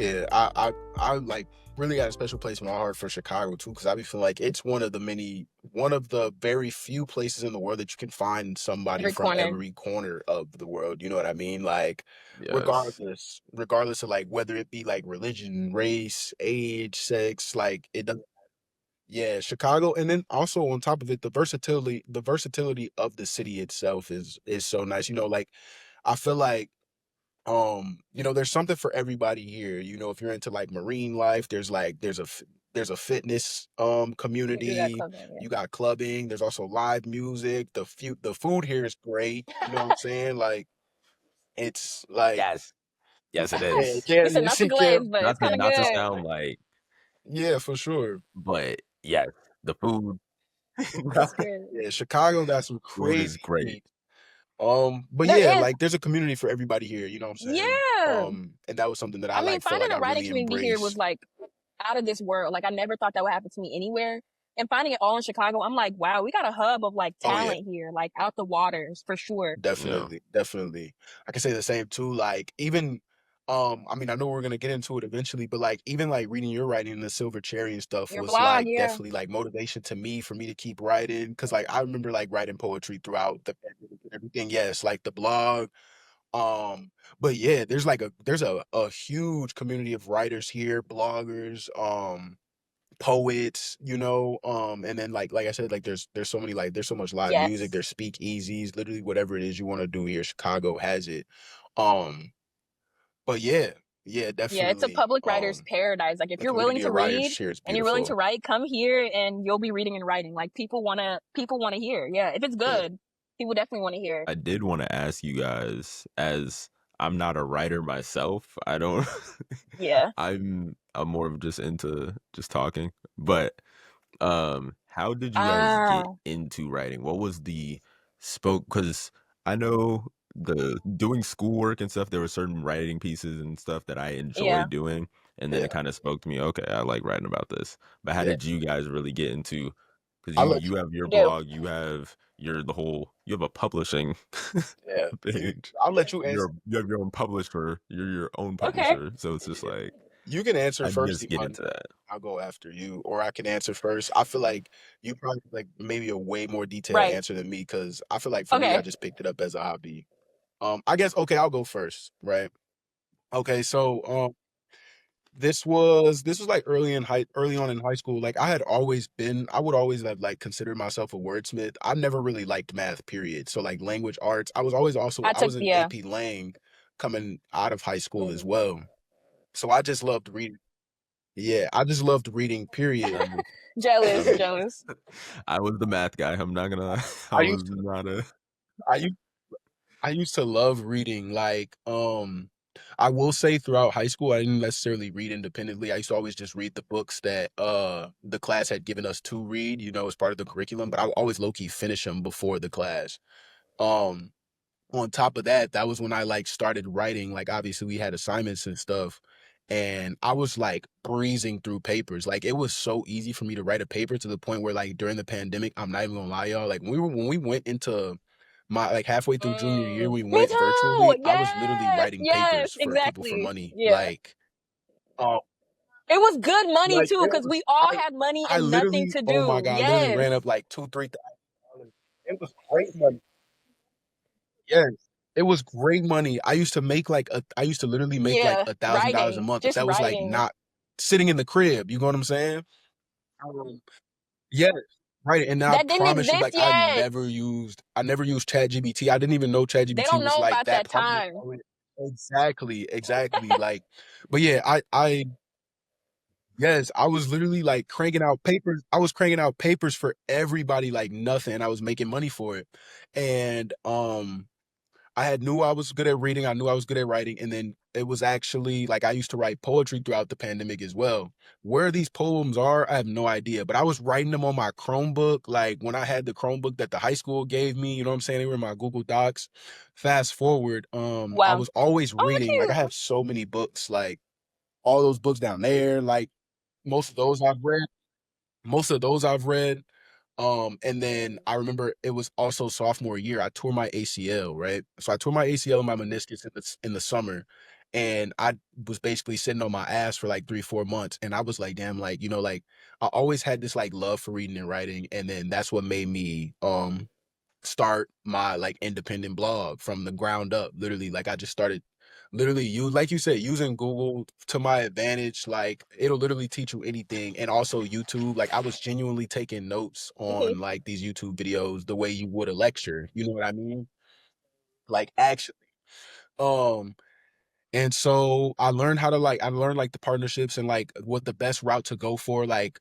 Yeah, I like really got a special place in my heart for Chicago too, because I be feeling like it's one of the very few places in the world that you can find somebody Every from corner. every corner of the world. You know what I mean? Like, Yes. regardless of like whether it be like religion, race, age, sex, like it doesn't. Yeah, Chicago, and then also on top of it, the versatility of the city itself is so nice. Like I feel like there's something for everybody here. If you're into like marine life, there's a fitness You do that community. clubbing, yeah. You got clubbing, there's also live music. The food here is great. You know what I'm saying? Like it's like Yes. Yes, it yeah, is. yeah, It's a you not to see, yeah, glaze, but it's Not to kind of not to good. sound like, yeah, for sure. but yes, the food It's good. Yeah, Chicago got some food is crazy great. meat. But There yeah, is, like there's a community for everybody here, you know what I'm saying? yeah. And that was something that I I mean, like felt finding like a I writing really community here was embraced. like out of this world. Like I never thought that would happen to me anywhere. And finding it all in Chicago, I'm like, wow, we got a hub of like Oh yeah, talent here, like out the waters for sure. Yeah. definitely, definitely. I can say the same too. Like even, I mean, I know we're gonna get into it eventually, but like even like reading your writing, the Silver Cherry and stuff Your was blog, like yeah. definitely like motivation to me for me to keep writing. Cause like I remember like writing poetry throughout the pandemic and everything. Yes, like the blog. Um, but yeah, there's a huge community of writers here, bloggers, poets, and then like I said, like there's so many like there's so much live music, Yes. there's speakeasies, literally whatever it is you want to do here, Chicago has it. Um, but yeah, Yeah, it's a definitely. public writer's paradise. Like if The you're willing community to of writers read here is and you're willing beautiful. to write, come here and you'll be reading and writing. Like people wanna hear. Yeah. If it's Yeah. good, people definitely want to hear. I did want to ask you guys, as I'm not a writer myself, I don't Yeah. I'm more of just into just talking. But how did you guys Ah, get into writing? What was the spoke, because I know the doing schoolwork and stuff, there were certain writing pieces and stuff that I yeah. enjoyed doing, and then Yeah. it kind of spoke to me. Okay, I like writing about this. But how Yeah. did you guys really get into, because I'll you let you have your You do. blog, you have a publishing yeah. page. I'll let you answer. You have your own publisher. You're your own Okay. publisher. So it's just Yeah. like, You can answer how'd you first, guys get Iman, into and then that? I'll go after you, or I can answer first. I feel like you probably like maybe a way more detailed Right. answer than me because I feel like for me, I Okay. just picked it up as a hobby. I guess okay, I'll go first, right? Okay, so this was like early on in high school. Like I would always have like considered myself a wordsmith. I never really liked math, period. So like language arts, I I took was in yeah. AP Lang coming out of high school as Mm. well. So I just loved reading. Yeah, I just loved reading, period. Um, Jealous, um, jealous. I was the math guy. I'm not gonna. I I was used to not a. I used I used to love reading. Like, I will say throughout high school, I didn't necessarily read independently. I used to always just read the books that the class had given us to read, as part of the curriculum, but I would always low key finish them before the class. Um, on top of that, that was when I like started writing. Like obviously we had assignments and stuff, and I was like breezing through papers. Like it was so easy for me to write a paper to the point where like during the pandemic, I'm not even gonna lie, y'all. Like when we went into my like halfway through junior year, we Me went too. virtually. I was literally Yes, writing yes, papers for people for exactly. money. Yeah. Like, uh, It was good money like too, it because was. we all had money I and nothing literally, to oh my do. god, literally Yes. ran up like $2,000, $3,000. It was great money. Yes. It was great money. I used to literally make like Yeah. $1,000 a Writing. month, but Just that was like writing. not sitting in the crib. You know what I'm saying? Um, yes, right. And I That didn't promise you, exist like yet. I never used ChatGPT. I didn't even know They ChatGPT don't was know like about that that popular. time. Exactly, exactly. Like, but yeah, yes, I was literally like cranking out papers. I was cranking out papers for everybody like nothing. I was making money for it. And I knew I was good at reading. I knew I was good at writing. And then it was actually like I used to write poetry throughout the pandemic as well. Where these poems are, I have no idea. But I was writing them on my Chromebook. Like when I had the Chromebook that the high school gave me, you know what I'm saying? They were in my Google Docs. Fast forward, I Wow. was always Oh, reading. Like I cute. have so many books, like all those books down there. Like most of those I've read. Most of those I've read. And then I remember it was also sophomore year. I tore my ACL, right? So I tore my ACL and my meniscus in the summer, and I was basically sitting on my ass for like 3, 4 months, and I was like, damn, like, like I always had this like love for reading and writing, and then that's what made me start my like independent blog from the ground up. Literally, like I just started literally use like you said, using Google to my advantage. Like it'll literally teach you anything. And also YouTube. Like I was genuinely taking notes Mhm. on like these YouTube videos the way you would a lecture. You know what I mean? Like actually. Um and so I learned like the partnerships and like what the best route to go for, like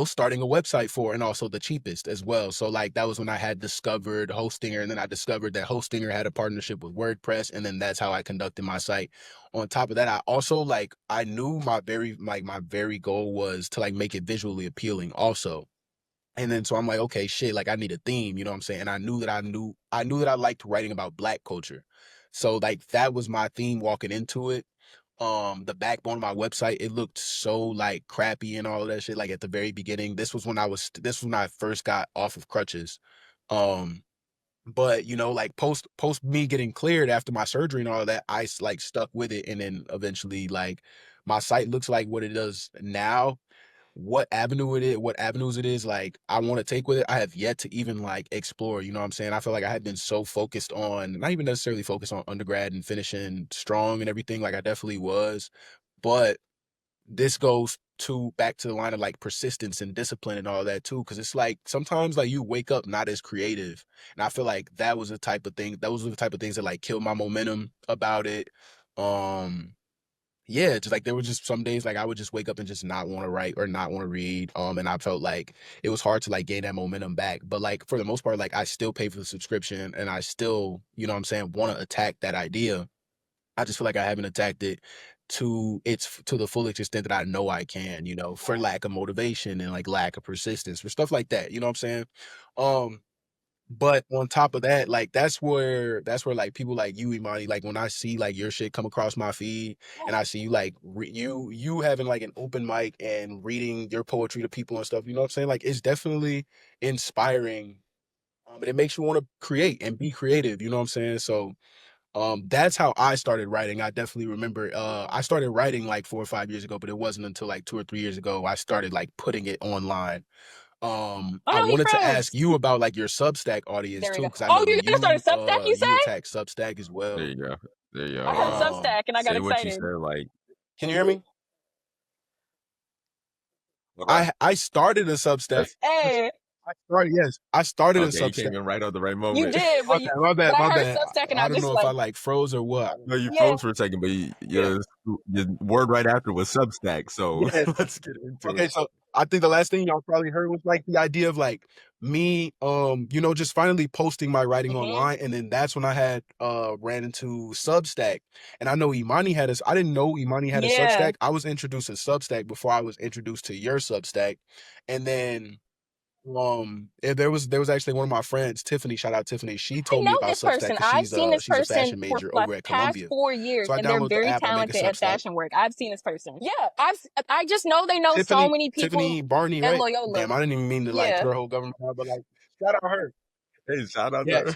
starting a website for, and also the cheapest as well. So like that was when I had discovered Hostinger, and then I discovered that Hostinger had a partnership with WordPress, and then that's how I conducted my site. On top of that, I also like I knew my very goal was to like make it visually appealing also. And then so I'm like, okay, shit, like I need a theme, you know what I'm saying? And I knew that I liked writing about Black culture. So like that was my theme walking into it. The backbone of my website, it looked so like crappy and all of that shit, like at the very beginning. This was when I first got off of crutches. um but like post me getting cleared after my surgery and all of that, like stuck with it, and then eventually like my site looks like what it does now. What avenues it is like I want to take with it, I have yet to even like explore, you know what I'm saying? I feel like I had been so focused on, not even necessarily focused on undergrad and finishing strong and everything, like I definitely was, but this goes to back to the line of like persistence and discipline and all that too, because it's like sometimes like you wake up not as creative, and I feel like that was the type of things that like killed my momentum about it. Yeah, just like there were just some days like I would just wake up and just not want to write or not want to read. And I felt like it was hard to like gain that momentum back. But like for the most part, like I still pay for the subscription, and I still, you know what I'm saying, want to attack that idea. I just feel like I haven't attacked it to the fullest extent that I know I can, for lack of motivation and like lack of persistence, for stuff like that. You know what I'm saying? Um, but on top of that, like that's where like people like you, Imani, like when I see like your shit come across my feed, and I see you like you having like an open mic and reading your poetry to people and stuff, you know what I'm saying? Like it's definitely inspiring. And it makes you want to create and be creative, you know what I'm saying? So that's how I started writing. I definitely remember I started writing like 4 or 5 years ago, but it wasn't until like 2 or 3 years ago I started like putting it online. Oh I no, he wanted to ask froze. you about like your Substack audience There we too, go. because I Oh, know you're gonna start a you Substack, you you say? attack Substack as There well. you go. There you I go. heard Substack and I got Say what you excited. said. Like, Can you hear me? okay, I started a Substack. that's Hey, I started a okay. You Substack. came in right on the right you moment. did, My bad, my but bad, I my heard bad. Substack and I I don't just know if I like, like froze or what. No, you yeah, froze for a second, but Yeah. your word right after was Substack. So Yeah. let's get into it. Okay, so I think the last thing y'all probably heard was like the idea of like me, just finally posting my writing hmm online, and then that's when I had ran into Substack, and I know Imani had a. I didn't know Imani had a yeah. Substack. I was introduced to Substack before I was introduced to your Substack, and then there was actually one of my friends, Tiffany. Shout out Tiffany. She I told know me about this Substack person. because I've seen this she's a person fashion for major like over at past Columbia. 4 years, So I and they're downloaded the very app. I make a talented at Substack. fashion work. I've seen this person. Yeah, I just know they know so many people Tiffany Barney, at right? Loyola. Damn, I didn't even mean to like put Yeah. her whole government out, but like shout out her. Hey, shout out Yes, to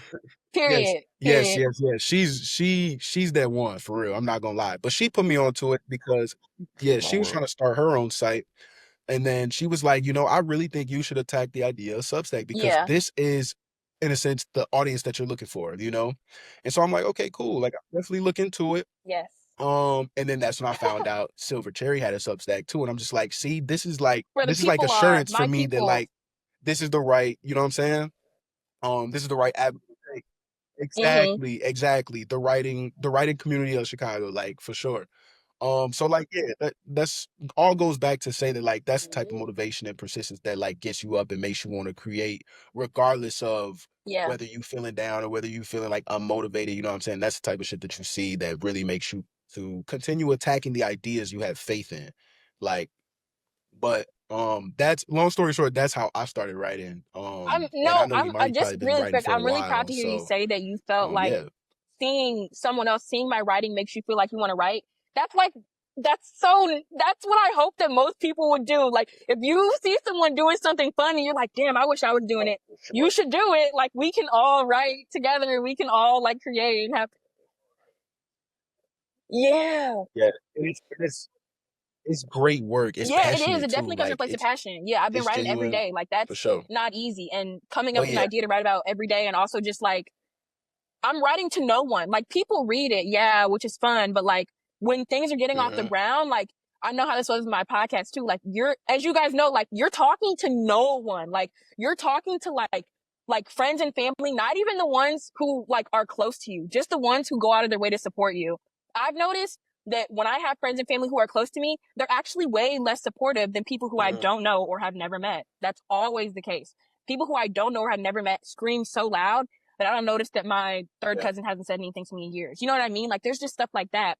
yes, Period. yes, Period. yes, yes. She's that one for real. I'm not gonna lie, but she put me onto it because yeah, small she was world. trying to start her own site, and then she was like, I really think you should attack the idea of Substack because Yeah. this is, in a sense, the audience that you're looking for. And so I'm like, okay, cool. Like, I'll definitely look into it. Yes. And then that's when I found out Silver Cherry had a Substack too, and I'm just like, see, Where the this is like people are, assurance for my me that people. like this is the right, you know what I'm saying? This is the right avenue to take. hmm Exactly. The writing community of Chicago, like for sure. So like yeah, that's all goes back to say that like that's the type of motivation and persistence that like gets you up and makes you want to create, regardless of Yeah. whether you feeling down or whether you feeling like unmotivated. You know what I'm saying? That's the type of shit that you see that really makes you to continue attacking the ideas you have faith in. Like, but that's long story short, that's how I started writing. And I know I Imani just probably been really writing quick, for a I'm really proud while. to hear you So say that you felt like yeah. seeing someone else, seeing my writing makes you feel like you want to write. That's like, that's what I hope that most people would do. Like, if you see someone doing something funny, you're like, damn, I wish I was doing Oh, it. for You sure. should do it. Like, we can all write together. We can all like create and have, Yeah. Yeah, it's great work. It's Yeah, it is. passionate It too. definitely comes from a Like place of passion. Yeah, I've been it's writing every genuine day. Like for that's sure. not easy. And coming up But with an yeah, idea to write about every day, and also just like I'm writing to no one. Like people read it, yeah, which is fun, but like when things are getting off the hmm ground, like I know how this was with my podcast too. Like you're, as you guys know, like you're talking to no one. Like you're talking to like friends and family, not even the ones who like are close to you, just the ones who go out of their way to support you. I've noticed that when I have friends and family who are close to me, they're actually way less supportive than people who I hmm don't know or have never met. That's always the case. People who I don't know or have never met scream so loud that I don't notice that my third yeah. cousin hasn't said anything to me in years. You know what I mean? Like there's just stuff like that.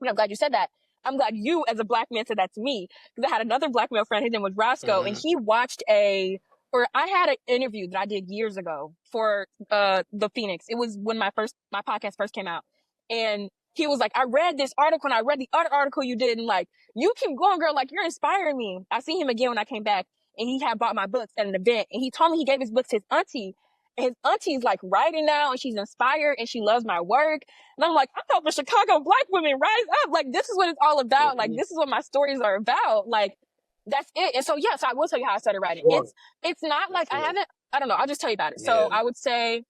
And I'm glad you said that. I'm glad you, as a black man, said that to me because I had another black male friend. His name was Roscoe, and hmm he watched or I had an interview that I did years ago for the Phoenix. It was when my podcast first came out, and he was like, "I read this article, and I read the other article you did, and like you keep going, girl. Like you're inspiring me." I see him again when I came back, and he had bought my books at an event, and he told me he gave his books to his auntie. And his auntie's like writing now, and she's inspired, and she loves my work. And I'm like, I'm helping Chicago black women rise up. Like, this is what it's all about. Like, hmm this is what my stories are about. Like, that's it. And so, yes, I will tell you how I started For writing. sure. It's not For like sure. I don't know. I'll just tell you about it. So Yeah. I would say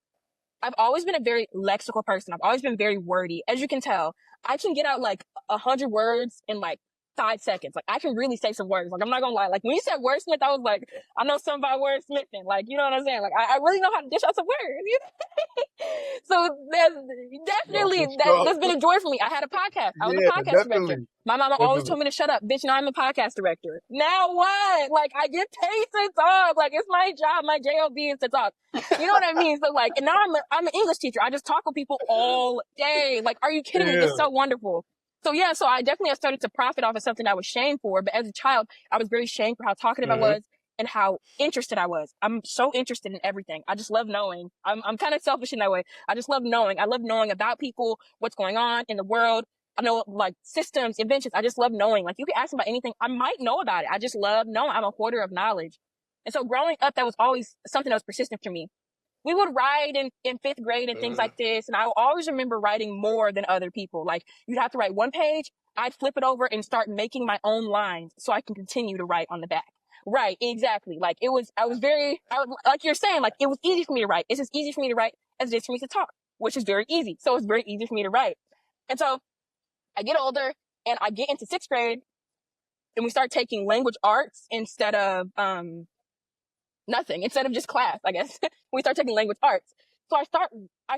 I've always been a very lexical person. I've always been very wordy. As you can tell, I can get out like 100 words in like 5 seconds. Like I can really say some words. Like I'm not gonna lie. Like when you said wordsmith, I was like, I know something about wordsmithing. Like you know what I'm saying? Like I really know how to dish out some words. You know? So there's No, definitely for sure. that's been a joy for me. I had a podcast. I was a Yeah, podcast director. definitely. My mama always Definitely. told me to shut up. Bitch, now I'm a podcast director. Now what? Like I get paid to talk. Like it's my job. My job is to talk. You know what I mean? So like, and now I'm an English teacher. I just talk with people all day. Like, are you kidding me? Yeah. It's so wonderful. So yeah, so I definitely have started to profit off of something I was shamed for. But as a child, I was very shamed for how talkative I hmm was and how interested I was. I'm so interested in everything. I just love knowing. I'm kind of selfish in that way. I just love knowing. I love knowing about people, what's going on in the world. I know like systems, inventions. I just love knowing. Like you can ask me about anything. I might know about it. I just love knowing. I'm a hoarder of knowledge. And so growing up, that was always something that was persistent for me. We would write in fifth grade and things hmm like this. And I always remember writing more than other people. Like you'd have to write one page. I'd flip it over and start making my own lines so I can continue to write on the back. Right. Exactly. Like like you're saying, like it was easy for me to write. It's as easy for me to write as it is for me to talk, which is very easy. So it's very easy for me to write. And so I get older and I get into sixth grade and we start taking language arts instead of, nothing instead of just class, I guess. We start taking language arts. So I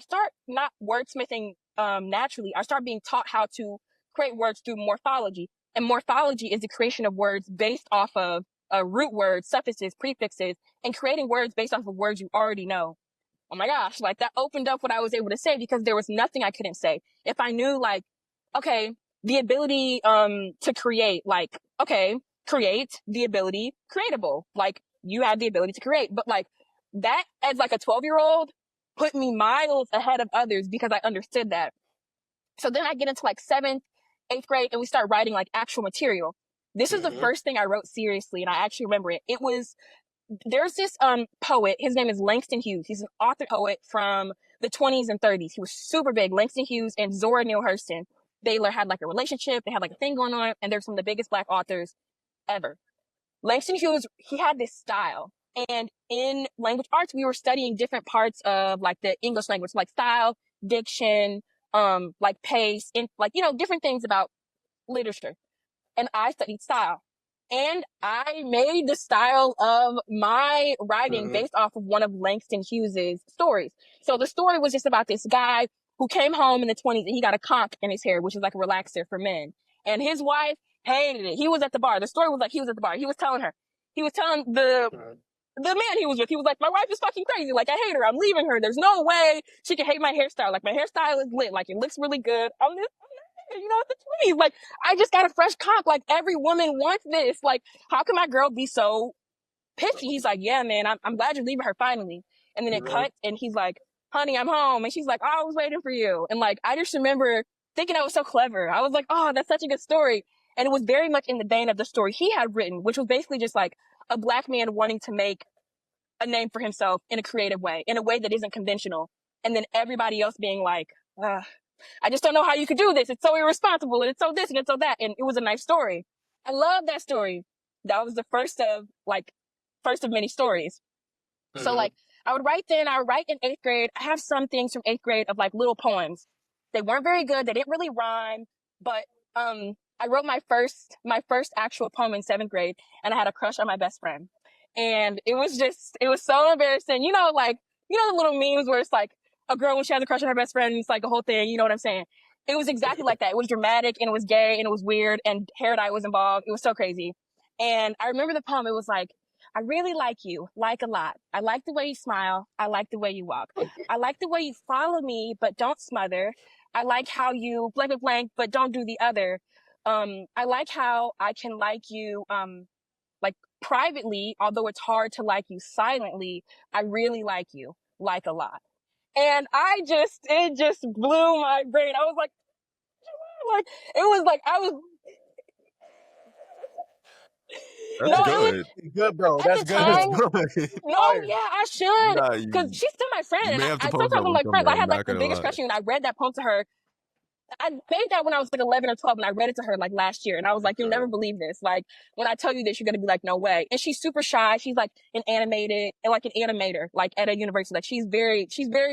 start not wordsmithing naturally. I start being taught how to create words through morphology. And morphology is the creation of words based off of root words, suffixes, prefixes, and creating words based off of words you already know. Oh my gosh, like that opened up what I was able to say because there was nothing I couldn't say. If I knew like, okay, the ability to create, like, okay, create the ability creatable. Like you have the ability to create. But like that as like a 12-year-old put me miles ahead of others because I understood that. So then I get into like seventh, eighth grade and we start writing like actual material. This is the hmm first thing I wrote seriously and I actually remember it. It was there's this poet. His name is Langston Hughes. He's an author poet from the 20s and 30s. He was super big. Langston Hughes and Zora Neale Hurston. They had like a relationship. They had like a thing going on, and they're some of the biggest black authors ever. Langston Hughes, he had this style. And in language arts, we were studying different parts of like the English language, like style, diction, like pace, and like, different things about literature. And I studied style. And I made the style of my writing hmm based off of one of Langston Hughes's stories. So the story was just about this guy who came home in the 20s and he got a conch in his hair, which is like a relaxer for men. And his wife hated it. He was at the bar. The story was like he was at the bar. He was telling the man he was with, he was like, my wife is fucking crazy. Like, I hate her. I'm leaving her. There's no way she can hate my hairstyle. Like, my hairstyle is lit. Like, it looks really good. It's the 20s. Like, I just got a fresh cock. Like, every woman wants this. Like, how can my girl be so pitchy? He's like, yeah, man, I'm glad you're leaving her finally. And then it hmm cuts and he's like, honey, I'm home. And she's like, oh, I was waiting for you. And like, I just remember thinking I was so clever. I was like, oh, that's such a good story. And it was very much in the vein of the story he had written, which was basically just like a black man wanting to make a name for himself in a creative way, in a way that isn't conventional. And then everybody else being like, ugh. I just don't know how you could do this. It's so irresponsible, and it's so this, and it's so that. And it was a nice story. I love that story. That was the first of many stories. So Mm-hmm. like I would write in 8th grade. I have some things from 8th grade of like little poems. They weren't very good. They didn't really rhyme, but I wrote my first actual poem in 7th grade, and I had a crush on my best friend. And it was so embarrassing. Like, the little memes where it's like a girl when she has a crush on her best friend, and it's like a whole thing, you know what I'm saying? It was exactly like that. It was dramatic, and it was gay, and it was weird, and hair dye was involved. It was so crazy. And I remember the poem. It was like, I really like you, like a lot. I like the way you smile. I like the way you walk. I like the way you follow me, but don't smother. I like how you blank blank blank, but don't do the other. I like how I can like you, like privately, although it's hard to like you silently. I really like you, like a lot. And it just blew my brain. I was like, it was like, no, That's it was good. Good, bro. at the That's good. That's time. good. No, Fire. yeah, I should. Nah, Cause she's still my friend. you And may have to I post sometimes that I'm one like, friends, someday. I I'm had like not the gonna biggest lie. crush on you, and I read that poem to her. I made that when I was like 11 or 12, and I read it to her like last year. And I was like, you'll never believe this. Like, when I tell you this, you're going to be like, no way. And she's super shy. She's like like an animator, like at a university. Like, she's very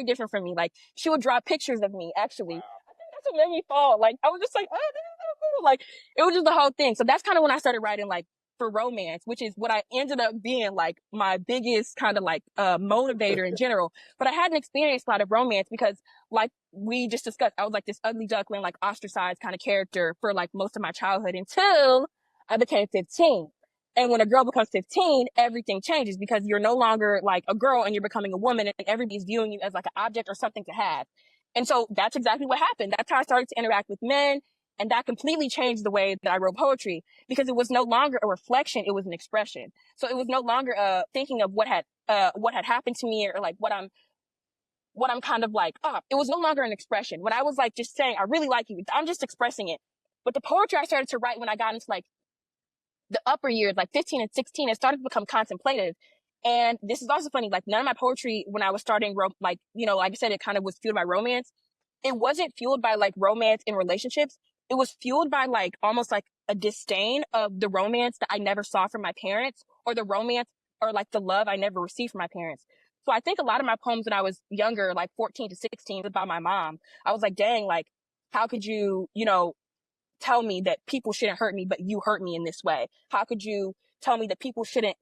different from me. Like, she would draw pictures of me, actually. I think that's what made me fall. Like, I was just like, oh, this is so cool. Like, it was just the whole thing. So that's kind of when I started writing, like, for romance, which is what I ended up being like my biggest kind of like motivator in general. But I hadn't experienced a lot of romance because, like we just discussed, I was like this ugly duckling, like ostracized kind of character for like most of my childhood until I became 15. And when a girl becomes 15, everything changes because you're no longer like a girl and you're becoming a woman, and everybody's viewing you as like an object or something to have. And so that's exactly what happened. That's how I started to interact with men. And that completely changed the way that I wrote poetry because it was no longer a reflection. It was an expression. So it was no longer thinking of what had happened to me, or like what I'm kind of like, it was no longer an expression. When I was like just saying, I really like you, I'm just expressing it. But the poetry I started to write when I got into like the upper years, like 15 and 16, it started to become contemplative. And this is also funny, like none of my poetry when I was starting, like, like I said, it kind of was fueled by romance. It wasn't fueled by like romance in relationships. It was fueled by like almost like a disdain of the romance that I never saw from my parents, or the romance or like the love I never received from my parents. So I think a lot of my poems when I was younger, like 14 to 16, was about my mom. I was like, dang, like, how could you, tell me that people shouldn't hurt me, but you hurt me in this way? How could you tell me that people shouldn't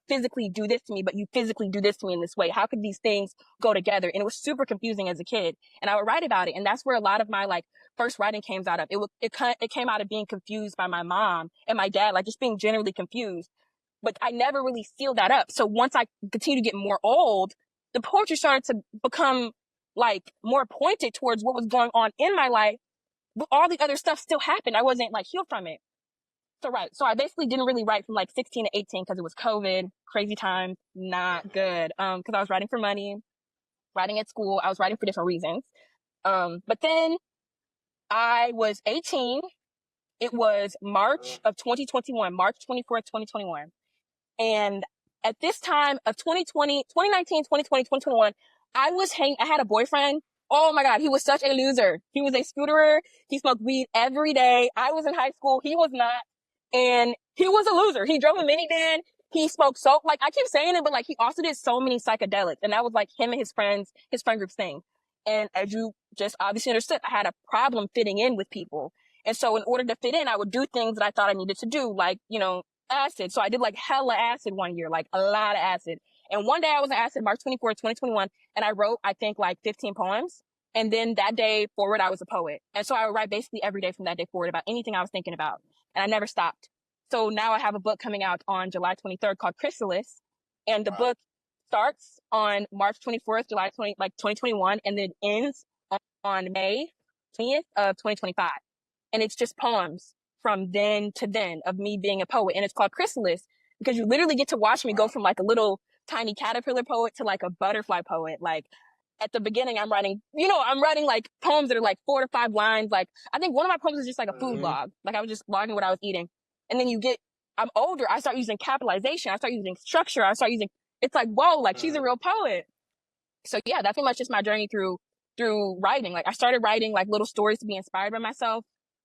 physically do this to me, but you physically do this to me in this way? How could these things go together? And it was super confusing as a kid. And I would write about it. And that's where a lot of my like first writing came out of. It came out of being confused by my mom and my dad, like just being generally confused. But I never really sealed that up. So once I continued to get more old, the poetry started to become like more pointed towards what was going on in my life, but all the other stuff still happened. I wasn't like healed from it. So right. So I basically didn't really write from like 16 to 18 because it was COVID, crazy time, not good. Because I was writing for money, writing at school. I was writing for different reasons. But then I was 18. It was March of 2021, March 24th, 2021. And at this time of 2020, 2019, 2020, 2021, I had a boyfriend. Oh my God, he was such a loser. He was a scooterer. He smoked weed every day. I was in high school. He was not. And he was a loser. He drove a minivan. He smoked so, like, I keep saying it, but like, he also did so many psychedelics. And that was like him and his friend group's thing. And as you just obviously understood, I had a problem fitting in with people. And so in order to fit in, I would do things that I thought I needed to do, like, acid. So I did like hella acid one year, like a lot of acid. And one day I was on acid, March 24th, 2021, and I wrote, I think, like 15 poems. And then that day forward, I was a poet. And so I would write basically every day from that day forward about anything I was thinking about. And I never stopped. So now I have a book coming out on July 23rd called Chrysalis. And the book starts on March 24th, July 2021, and then ends on May 20th of 2025. And it's just poems from then to then of me being a poet. And it's called Chrysalis because you literally get to watch me go from like a little tiny caterpillar poet to like a butterfly poet. Like at the beginning, I'm writing like poems that are like 4 to 5 lines. Like I think one of my poems is just like a food log. Like I was just logging what I was eating. And then I'm older. I start using capitalization. I start using structure. It's like, whoa, like she's a real poet. So yeah, that's pretty much just my journey through through writing. Like I started writing like little stories to be inspired by myself.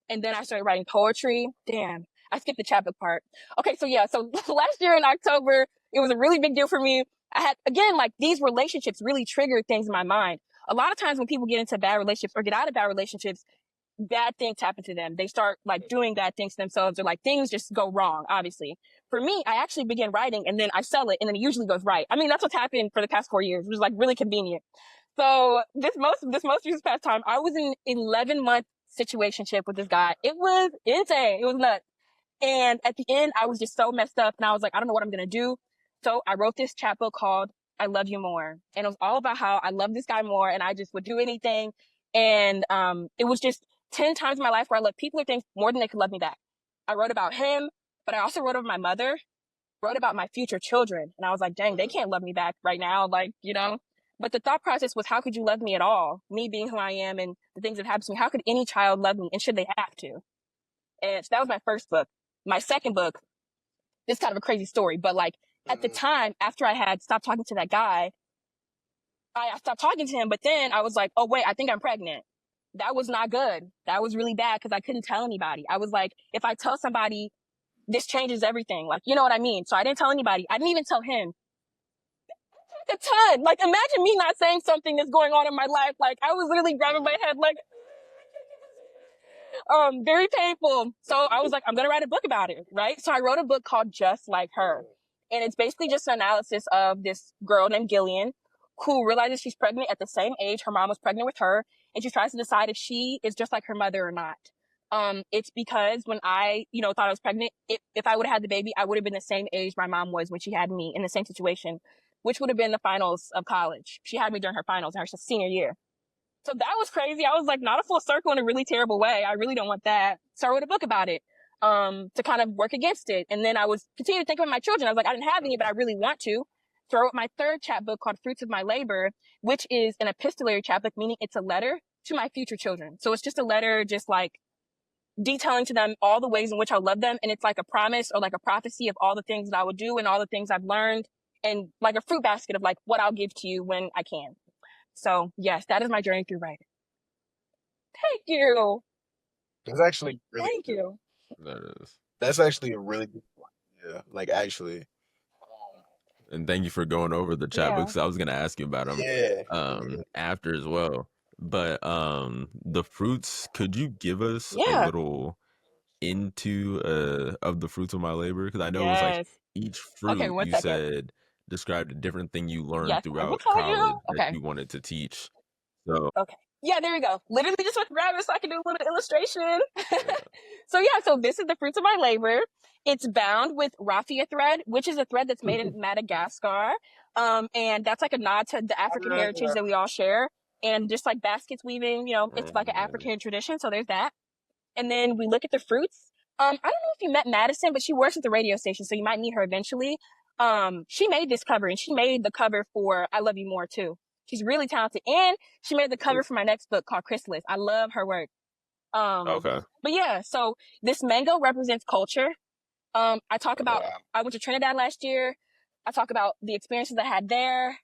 And then I started writing poetry. Damn, I skipped the chapbook part. Okay, so yeah, so last year in October, it was a really big deal for me. I had, again, like these relationships really triggered things in my mind. A lot of times when people get into bad relationships or get out of bad relationships, bad things happen to them. They start like doing bad things to themselves, or like things just go wrong, obviously. For me, I actually begin writing and then I sell it and then it usually goes right. I mean, that's what's happened for the past 4 years. It was like really convenient. So this most recent past time, I was in an 11-month situationship with this guy. It was insane. It was nuts. And at the end, I was just so messed up and I was like, I don't know what I'm going to do. So I wrote this chapbook called I Love You More. And it was all about how I love this guy more and I just would do anything. And it was just 10 times in my life where I loved people or things more than they could love me back. I wrote about him, but I also wrote about my mother, wrote about my future children. And I was like, dang, they can't love me back right now. Like, you know, but the thought process was, how could you love me at all? Me being who I am and the things that happened to me. How could any child love me? And should they have to? And so that was my first book. My second book, this is kind of a crazy story, but like at the time, after I had stopped talking to that guy, I stopped talking to him, but then I was like, oh wait, I think I'm pregnant. That was not good. That was really bad because I couldn't tell anybody. I was like, if I tell somebody, this changes everything. Like, you know what I mean? So I didn't tell anybody. I didn't even tell him. A ton. Like, imagine me not saying something that's going on in my life. Like, I was literally grabbing my head, like, very painful. So I was like, I'm going to write a book about it, right? So I wrote a book called Just Like Her. And it's basically just an analysis of this girl named Gillian who realizes she's pregnant at the same age her mom was pregnant with her. And she tries to decide if she is just like her mother or not. It's because when I, thought I was pregnant, if I would have had the baby, I would have been the same age my mom was when she had me in the same situation, which would have been the finals of college. She had me during her finals in her senior year. So that was crazy. I was like, not a full circle in a really terrible way. I really don't want that. So I wrote a book about it, to kind of work against it. And then I was continuing to think about my children. I was like, I didn't have any, but I really want to. So I wrote my third chapbook called Fruits of My Labor, which is an epistolary chapbook, meaning it's a letter to my future children. So it's just a letter, just like detailing to them all the ways in which I love them. And it's like a promise or like a prophecy of all the things that I would do and all the things I've learned, and like a fruit basket of like what I'll give to you when I can. So yes, that is my journey through writing. Thank you. That's actually really Thank good. you. That is. That's actually a really good one. Yeah, like actually. And thank you for going over the Yeah. chapbooks. I was gonna ask you about them Yeah. after as well. But the fruits, could you give us a Yeah. little into of the fruits of my labor? Because I know it was like Yes. each Okay, fruit one you second. said described a different thing you learned Yes, I will throughout tell you. college that Okay. you wanted to teach. So Okay. Yeah, there we go. Literally just went to grab it so I can do a little illustration. yeah. So this is the fruits of my labor. It's bound with raffia thread, which is a thread that's made in Madagascar. And that's like a nod to the African heritage that we all share. And just like baskets weaving, it's like an African tradition. So there's that. And then we look at the fruits. I don't know if you met Madison, but she works at the radio station, so you might meet her eventually. She made this cover, and she made the cover for I Love You More too. She's really talented, and she made the cover for my next book called Chrysalis. I love her work. Okay. But yeah, so this mango represents culture. I talk about Wow. I went to Trinidad last year. I talk about the experiences I had there.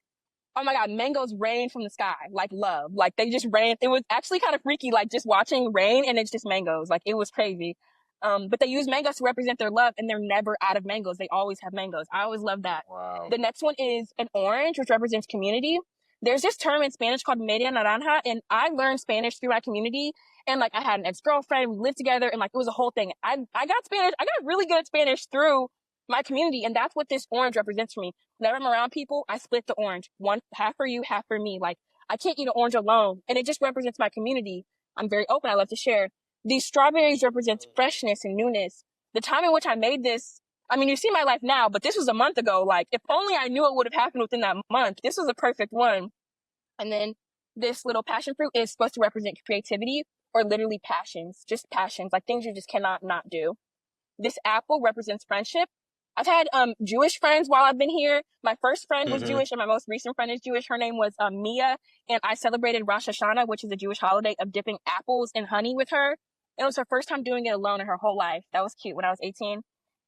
Oh my God, mangoes rain from the sky, like love. Like they just rain. It was actually kind of freaky, like just watching rain and it's just mangoes. Like it was crazy. But they use mangoes to represent their love and they're never out of mangoes. They always have mangoes. I always love that. Wow. The next one is an orange, which represents community. There's this term in Spanish called media naranja, and I learned Spanish through my community. And like I had an ex-girlfriend, we lived together, and like it was a whole thing. I got Spanish. I got really good at Spanish through my community, and that's what this orange represents for me. Whenever I'm around people, I split the orange. One half for you, half for me. Like I can't eat an orange alone. And it just represents my community. I'm very open. I love to share. These strawberries represents freshness and newness. The time in which I made this, I mean, you see my life now, but this was a month ago. Like if only I knew it would have happened within that month. This was a perfect one. And then this little passion fruit is supposed to represent creativity or literally passions, just passions, like things you just cannot not do. This apple represents friendship. I've had Jewish friends while I've been here. My first friend was Mm-hmm. Jewish and my most recent friend is Jewish. Her name was Mia, and I celebrated Rosh Hashanah, which is a Jewish holiday, of dipping apples in honey with her. And it was her first time doing it alone in her whole life. That was cute when I was 18.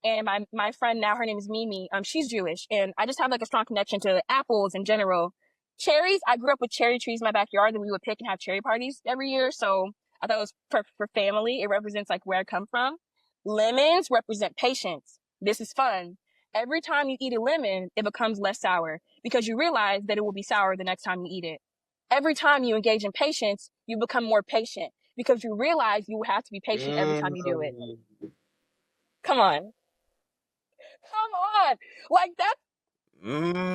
And my friend now, her name is Mimi. She's Jewish, and I just have like a strong connection to apples in general. cherries, I grew up with cherry trees in my backyard that we would pick and have cherry parties every year. So I thought it was perfect for family. It represents like where I come from. Lemons represent patience. This is fun. Every time you eat a lemon, it becomes less sour because you realize that it will be sour the next time you eat it. Every time you engage in patience, you become more patient because you realize you have to be patient every time you do it. Come on. Come on. Like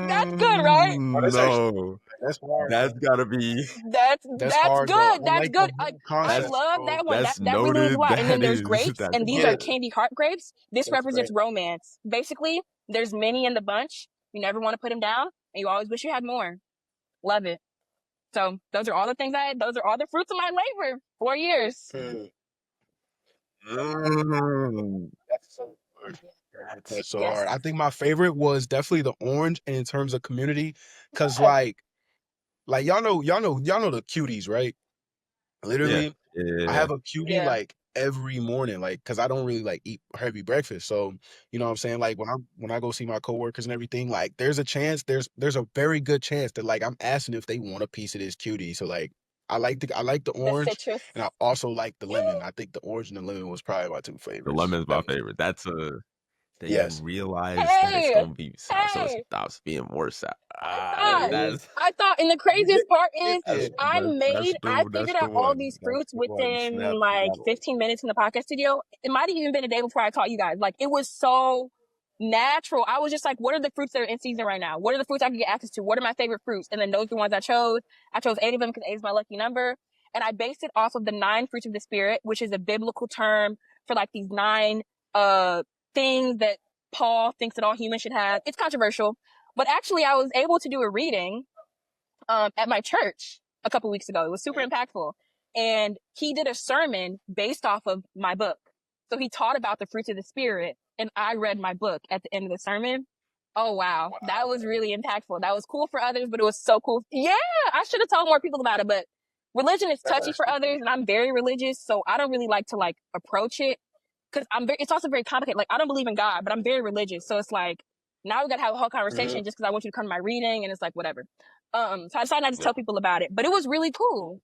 that's good, right? Oh, that's actually No, that's hard that's though. gotta be That's That's hard though. good. I That's like the good. whole I that's concept. love So that one. That that's that really means a noted. lot. And then That there's is grapes, that's and these yeah, are good. candy heart grapes. This that's great. represents romance. Basically, there's many in the bunch. You never want to put them down, and you always wish you had more. Love it. So those are all the things those are all the fruits of my labor. 4 years. Mm, Mm, that's so hard. that's That's so hard. Yes. I think my favorite was definitely the orange, and in terms of community, cause Yeah. like y'all know the cuties, right? yeah, Literally, I yeah, have a cutie Yeah. like every morning, like because I don't really like eat heavy breakfast. So you know what I'm saying? Like when I go see my coworkers and everything, like there's a very good chance that like I'm asking if they want a piece of this cutie. So like I like the The orange citrus. and I also like the lemon. I think the orange and the lemon was probably my two the favorites. lemon's my That was favorite. That's a that you yes. realize that it's Hey, gonna be sour, so it hey. stops being more sour. I Ah, thought, Yeah. that's I thought, and the You get craziest part you get is that's it. I that's figured the out all one. these That's fruits the one. within Snap like out. 15 minutes in the podcast studio. It might have even been a day before I taught you guys. Like, it was so natural. I was just like, what are the fruits that are in season right now? What are the fruits I can get access to? What are my favorite fruits? And then those are the ones I chose. I chose 8 of them because 8 is my lucky number. And I based it off of the 9 fruits of the spirit, which is a biblical term for like these 9, uh, things that Paul thinks that all humans should have. It's controversial, but actually I was able to do a reading at my church a couple weeks ago. It was super impactful. And he did a sermon based off of my book. So he taught about the fruits of the spirit, and I read my book at the end of the sermon. Oh wow, that was really impactful. That was cool for others, but it was so cool. Yeah, I should have told more people about it, but religion is That's touchy for actually others, and I'm very religious, so I don't really like to like approach it because it's also very complicated. Like, I don't believe in God, but I'm very religious, so it's like now we got to have a whole hmm conversation just because I want you to come to my reading, and it's like whatever. So I decided not to Yeah, tell people about it, but it was really cool.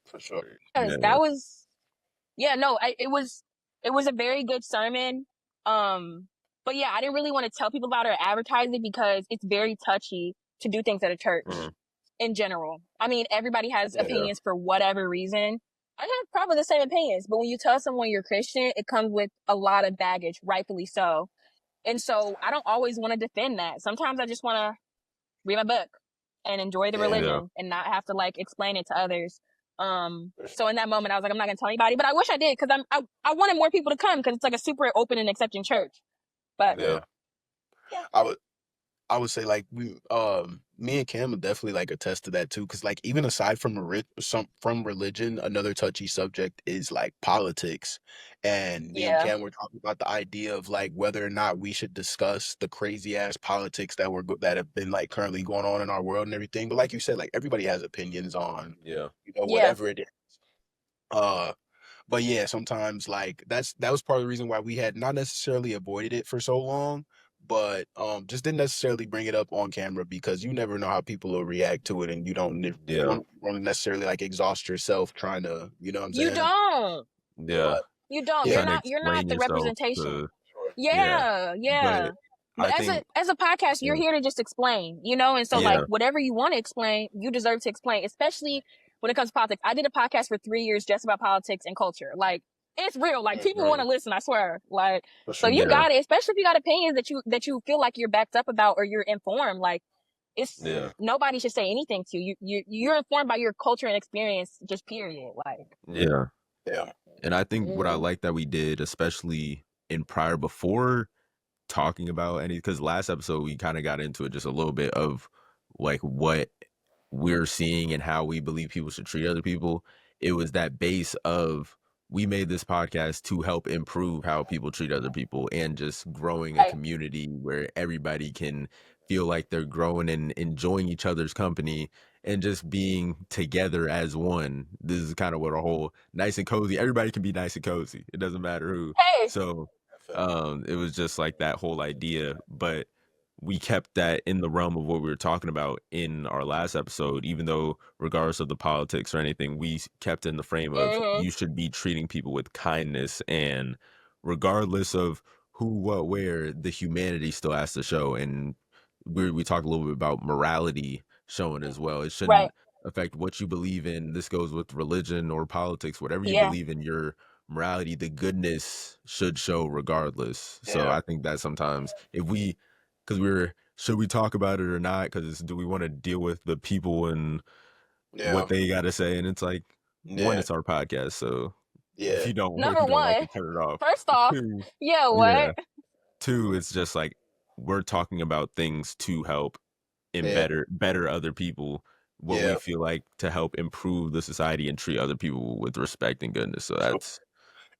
for sure. Yes, yeah, that was, yeah, no, it was a very good sermon. But yeah, I didn't really want to tell people about it or advertise it because it's very touchy to do things at a church mhm, in general. I mean, everybody has Yeah. yeah, opinions for whatever reason. I have probably the same opinions, but when you tell someone you're Christian, it comes with a lot of baggage, rightfully so. And so I don't always want to defend that. Sometimes I just want to read my book and enjoy the Yeah. yeah, religion and not have to like explain it to others. For sure. So in that moment, I was like, I'm not gonna tell anybody, but I wish I did because I wanted more people to come because it's like a super open and accepting church. But yeah, Yeah. yeah, I would I would say like me and Cam would definitely like attest to that too, because like even aside from from religion, another touchy subject is like politics, and me and yeah, Cam were talking about the idea of like whether or not we should discuss the crazy ass politics that have been like currently going on in our world and everything. But like you said, like everybody has opinions on yeah, yeah. whatever it is. Uh, but yeah, sometimes like that was part of the reason why we had not necessarily avoided it for so long, but just didn't necessarily bring it up on camera because you never know how people will react to it, and you yeah, don't want to necessarily like exhaust yourself trying to, you know what I'm You saying? don't, yeah. But you don't. yeah, Trying to You're not explain the yourself representation. to sure. yeah, Yeah, but yeah. But I think as a podcast, you're yeah, here to just explain, you know? And so like yeah, whatever you want to explain, you deserve to explain, especially when it comes to politics. I did a podcast for 3 years just about politics and culture. Like, it's real. Like, people want Mhm. to listen, I swear. Like, For so you sure. yeah, got it, especially if you got opinions that you feel like you're backed up about or you're informed. Like, it's yeah, Mhm. nobody should say anything to you. You're informed by your culture and experience, just period. Like, yeah. Yeah. And I think what I mm, like that we did, especially in prior before talking about any, because last episode we kind of got into it just a little bit of like what we're seeing and how we believe people should treat other people. It was that base of we made this podcast to help improve how people treat other people and just growing a right. community where everybody can feel like they're growing and enjoying each other's company and just being together as one. This is kind of what our whole nice and cozy. Everybody can be nice and cozy. It doesn't matter who. Hey, So I feel it was just like that whole idea. But we kept that in the realm of what we were talking about in our last episode, even though regardless of the politics or anything, we kept in the frame of Mm-hmm. you should be treating people with kindness, and regardless of who, what, where, the humanity still has to show. And we talked a little bit about morality showing as well. It Right. shouldn't affect what you believe in. This goes with religion or politics, whatever you Yeah. believe in, your morality, the goodness should show regardless. So Yeah. I think that sometimes if we, because should we talk about it or not? Because do we want to deal with the people and Yeah. what they got to say? And it's like, one, Yeah. it's our podcast, so if Yeah. if Number you don't like one, it, turn it off. first off, Two, yeah, yeah. what? Two, it's just like we're talking about things to help and Yeah. better other people, what we Yeah. feel like to help improve the society and treat other people with respect and goodness. So that's,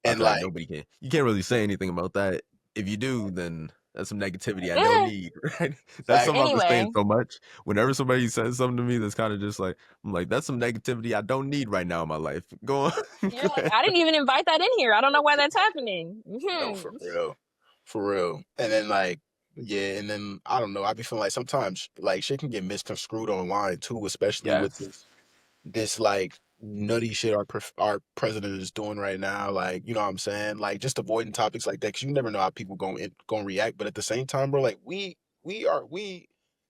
I And feel like like, you can't really say anything about that. If you do, then that's some negativity I don't need, right? That's something I've been saying Anyway, so much. Whenever somebody says something to me that's kind of just like, I'm like, that's some negativity I don't need right now in my life. Go on. you're Go like, ahead. I didn't even invite that in here. I don't know why that's happening. no, Mm-hmm. for real. For real. And then like, yeah, and then I don't know. I be feeling like sometimes like shit can get misconstrued online too, especially with Yes. this like nutty shit our president is doing right now. Like, you know what I'm saying? Like just avoiding topics like that because you never know how people going to react. But at the same time, bro, like we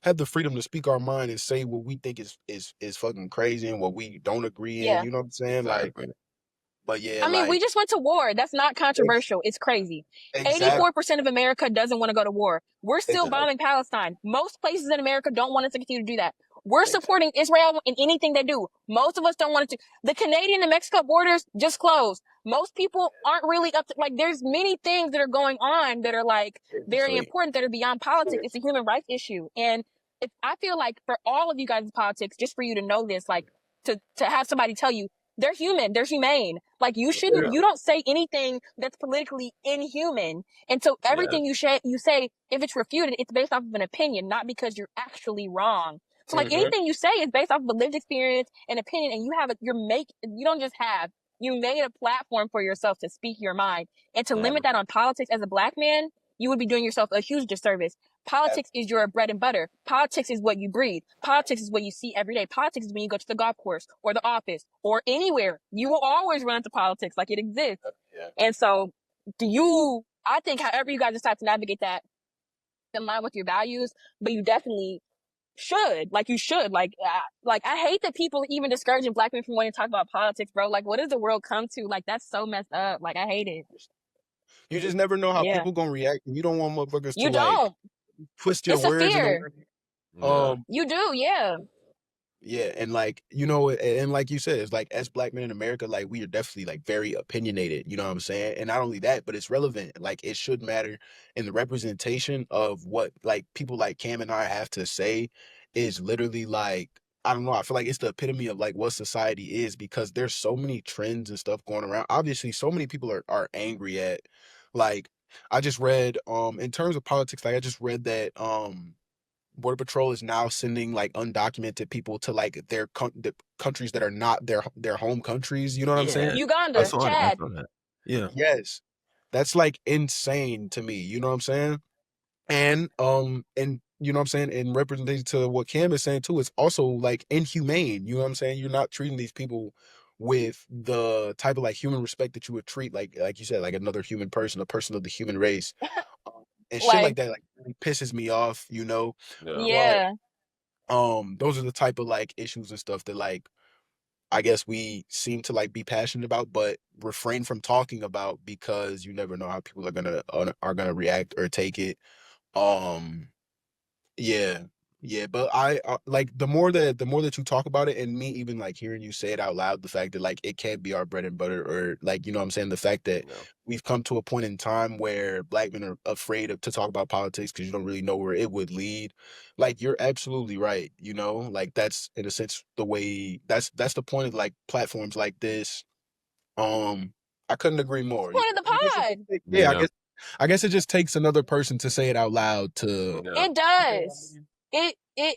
have the freedom to speak our mind and say what we think is fucking crazy and what we don't agree in. Yeah. You know what I'm saying? Like, Exactly. but yeah, I mean, we like just went to war. That's not ex- controversial. It's crazy. exactly, 84% of America doesn't want to go to war. We're still exactly, bombing Palestine. Most places in America don't want us to continue to do that. We're supporting Israel in anything they do. Most of us don't want it to. The Canadian and Mexico borders just closed. Most people aren't really up to, like, there's many things that are going on that are like very exactly. important that are beyond politics. It's a human rights issue. And if I feel like for all of you guys in politics, just for you to know this, like to have somebody tell you, they're human, they're humane. Like you don't say anything that's politically inhuman. And so Yes. everything you say, if it's refuted, it's based off of an opinion, not because you're actually wrong. So like Mm-hmm. anything you say is based off of a lived experience and opinion, and you don't just have, you made a platform for yourself to speak your mind. And to Yeah. limit that on politics as a black man, you would be doing yourself a huge disservice. Politics is your bread and butter. Politics is what you breathe. Politics is what you see every day. Politics is when you go to the golf course or the office or anywhere. You will always run into politics, like it exists. Yeah. And so I think however you guys decide to navigate that in line with your values, but you definitely should. Like you should. Like I hate that people even discouraging black men from wanting to talk about politics, bro. Like what does the world come to? Like that's so messed up. Like I hate it. You just never know how Yeah. people gonna react, and you don't want motherfuckers to You like don't. twist your It's a words in a fear. way. Yeah. You do, yeah. Yeah, and like you know, and like you said, it's like as black men in America, like we are definitely like very opinionated. You know what I'm saying? And not only that, but it's relevant. Like it should matter, and the representation of what like people like Cam and I have to say is literally like I don't know. I feel like it's the epitome of like what society is because there's so many trends and stuff going around. Obviously, so many people are angry at like I just read in terms of politics, like I just read that Border Patrol is now sending like undocumented people to like the countries that are not their home countries. You know what I'm Yeah. saying? I Uganda, saw that. I Chad. saw that. Yeah. Yes, that's like insane to me. You know what I'm saying? And you know what I'm saying? In representation to what Cam is saying too, it's also like inhumane. You know what I'm saying? You're not treating these people with the type of like human respect that you would treat like you said, like another human person, a person of the human race. And shit like Like, that like really pisses me off, you know. Yeah. But yeah. those are the type of like issues and stuff that like I guess we seem to like be passionate about, but refrain from talking about because you never know how people are gonna react or take it. Um, yeah, yeah, but like the more that you talk about it, and me even like hearing you say it out loud, the fact that like it can't be our bread and butter, or like you know what I'm saying, the fact that Yeah. we've come to a point in time where black men are afraid to talk about politics because you don't really know where it would lead. Like you're absolutely right, you know, like that's in a sense the way that's the point of like platforms like this. Um, I couldn't agree It's more. the point of the I guess pod. yeah, Yeah. I guess it just takes another person to say it out loud to. Yeah. It does.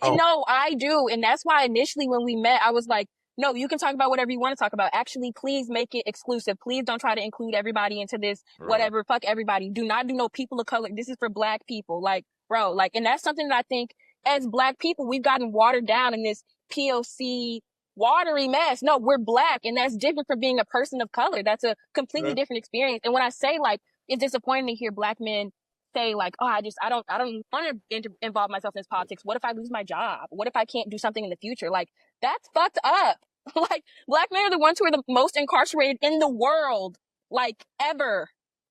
Oh, No, I do. And that's why initially when we met, I was like, no, you can talk about whatever you want to talk about. Actually, please make it exclusive. Please don't try to include everybody into this, Right. whatever. Fuck everybody. Do not do no people of color. This is for black people. Like, bro, like, and that's something that I think as Black people, we've gotten watered down in this POC watery mess. No, we're Black, and that's different from being a person of color. That's a completely different experience. And when I say, like, it's disappointing to hear Black men say, like, oh, I don't want to involve myself in this politics. What if I lose my job? What if I can't do something in the future? Like, that's fucked up. Like, Black men are the ones who are the most incarcerated in the world, like, ever.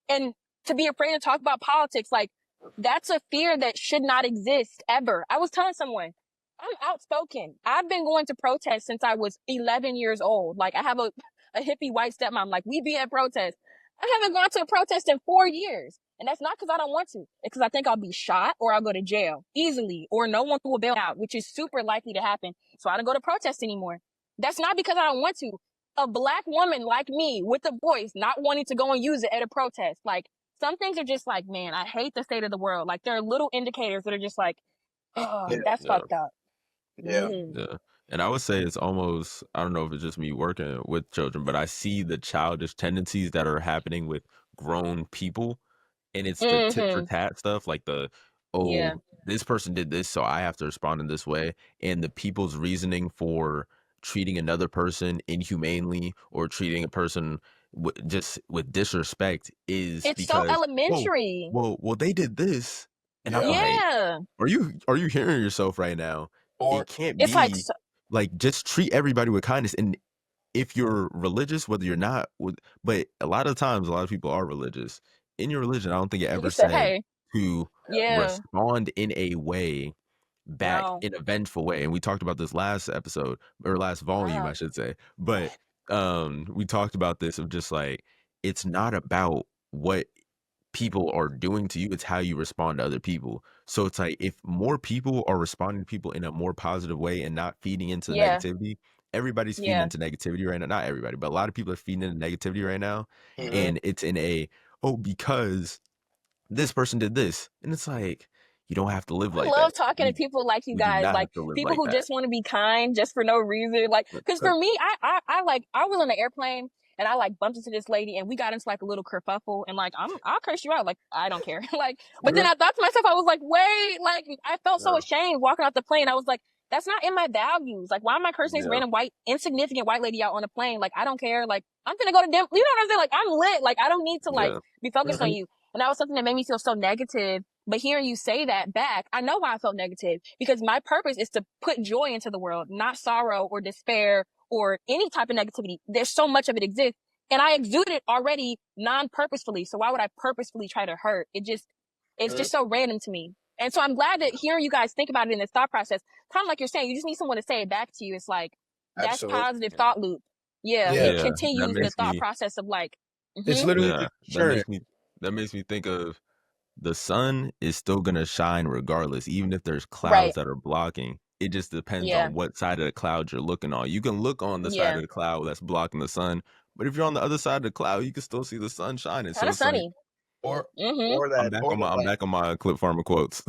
And to be afraid to talk about politics, like, that's a fear that should not exist ever. I was telling someone, I'm outspoken. I've been going to protests since I was 11 years old. Like, I have a hippie white stepmom. Like, we be at protests. I haven't gone to a protest in 4 years. And that's not because I don't want to. It's because I think I'll be shot or I'll go to jail easily, or no one will bail out, which is super likely to happen. So I don't go to protests anymore. That's not because I don't want to. A Black woman like me with a voice, not wanting to go and use it at a protest. Like, some things are just like, man, I hate the state of the world. Like, there are little indicators that are just like, oh, Yeah. that's Yeah. fucked up. Yeah. Yeah. And I would say it's almost, I don't know if it's just me working with children, but I see the childish tendencies that are happening with grown people. And it's the tit for tat stuff, like Yeah. this person did this, so I have to respond in this way. And the people's reasoning for treating another person inhumanely or treating a person just with disrespect is It's so because, elementary. well, they did this. And I'm Yeah. like, Yeah. are you hearing yourself right now? Or It can't It's like, be like, just treat everybody with kindness. And if you're religious, whether you're not, but a lot of times, a lot of people are religious. In your religion, I don't think it you ever said, said hey, to yeah, respond in a way back, no, in a vengeful way. And we talked about this last episode, or last volume, I wow. should say. But we talked about this of just like, it's not about what people are doing to you, it's how you respond to other people. So it's like, if more people are responding to people in a more positive way and not feeding into the Yeah, negativity, everybody's feeding yeah. into negativity right now. Not everybody, but a lot of people are feeding into negativity right now. Mhm. And it's in a, oh, because this person did this. And it's like, you don't have to live I like that. love talking to people like you We do guys, not like have to live people like who that. just want to be kind just for no reason. Like, cause for me, I like, I was on an airplane and I like bumped into this lady and we got into like a little kerfuffle and like, I'll curse you out. Like, I don't care. Like, but then Yeah. I thought to myself, I was like, wait, like, I felt so Yeah. ashamed walking off the plane. I was like, that's not in my values. Like, why am I cursing this Yeah. random white, insignificant white lady out on a plane? Like, I don't care. Like, I'm gonna go to them. You know what I'm saying? Like, I'm lit. Like, I don't need to like Yeah. be focused on Mhm. you. And that was something that made me feel so negative. But hearing you say that back, I know why I felt negative, because my purpose is to put joy into the world, not sorrow or despair or any type of negativity. There's so much of it exists. And I exude it already non-purposefully. So why would I purposefully try to hurt? It's Mhm. just so random to me. And so I'm glad that hearing you guys think about it in this thought process, kind of like you're saying, you just need someone to say it back to you. It's like, that's Absolutely. positive thought loop. Yeah. Yeah. It Yeah. That continues the makes thought me, process of like, It's mm-hmm, literally yeah, just sure. that makes me think of, the sun is still gonna shine regardless, even if there's clouds right. that are blocking. It just depends Yeah. on what side of the cloud you're looking on. You can look on the side Yeah. of the cloud that's blocking the sun, but if you're on the other side of the cloud, you can still see the sun shining. Kind So of it's like, sunny. Or Mm-hmm. or that I'm like back on my clip farmer quotes.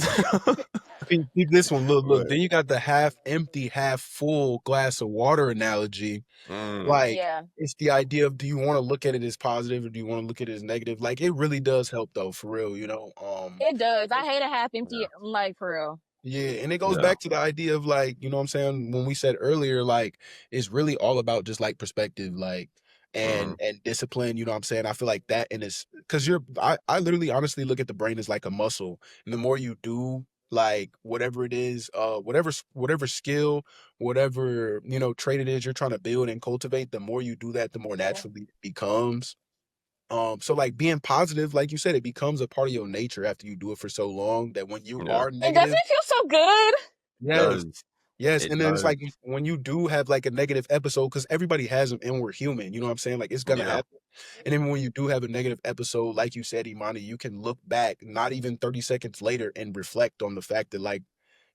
keep this one. Look. But Then you got the half empty, half full glass of water analogy. mm, Like, Yeah. it's the idea of, do you want to look at it as positive or do you want to look at it as negative? Like, it really does help though, for real, you know. It does. I hate a half empty, yeah, like, for real. Yeah, and it goes yeah, back to the idea of, like, you know what I'm saying, when we said earlier, like, it's really all about just like perspective, like, mm, and discipline, you know what I'm saying? I feel like that, and it's because I literally honestly look at the brain as like a muscle. And the more you do, like, whatever it is, whatever skill, whatever, you know, trait it is you're trying to build and cultivate, the more you do that, the more Yeah. naturally it becomes. So like being positive, like you said, it becomes a part of your nature after you do it for so long, that when you yeah. are And doesn't negative, it feel so good? It yes, does. yes, It and then it's does. like, when you do have like a negative episode, because everybody has them and we're human, you know what I'm saying? Like, it's gonna Yeah, happen. And then when you do have a negative episode, like you said, Imani, you can look back not even 30 seconds later and reflect on the fact that, like,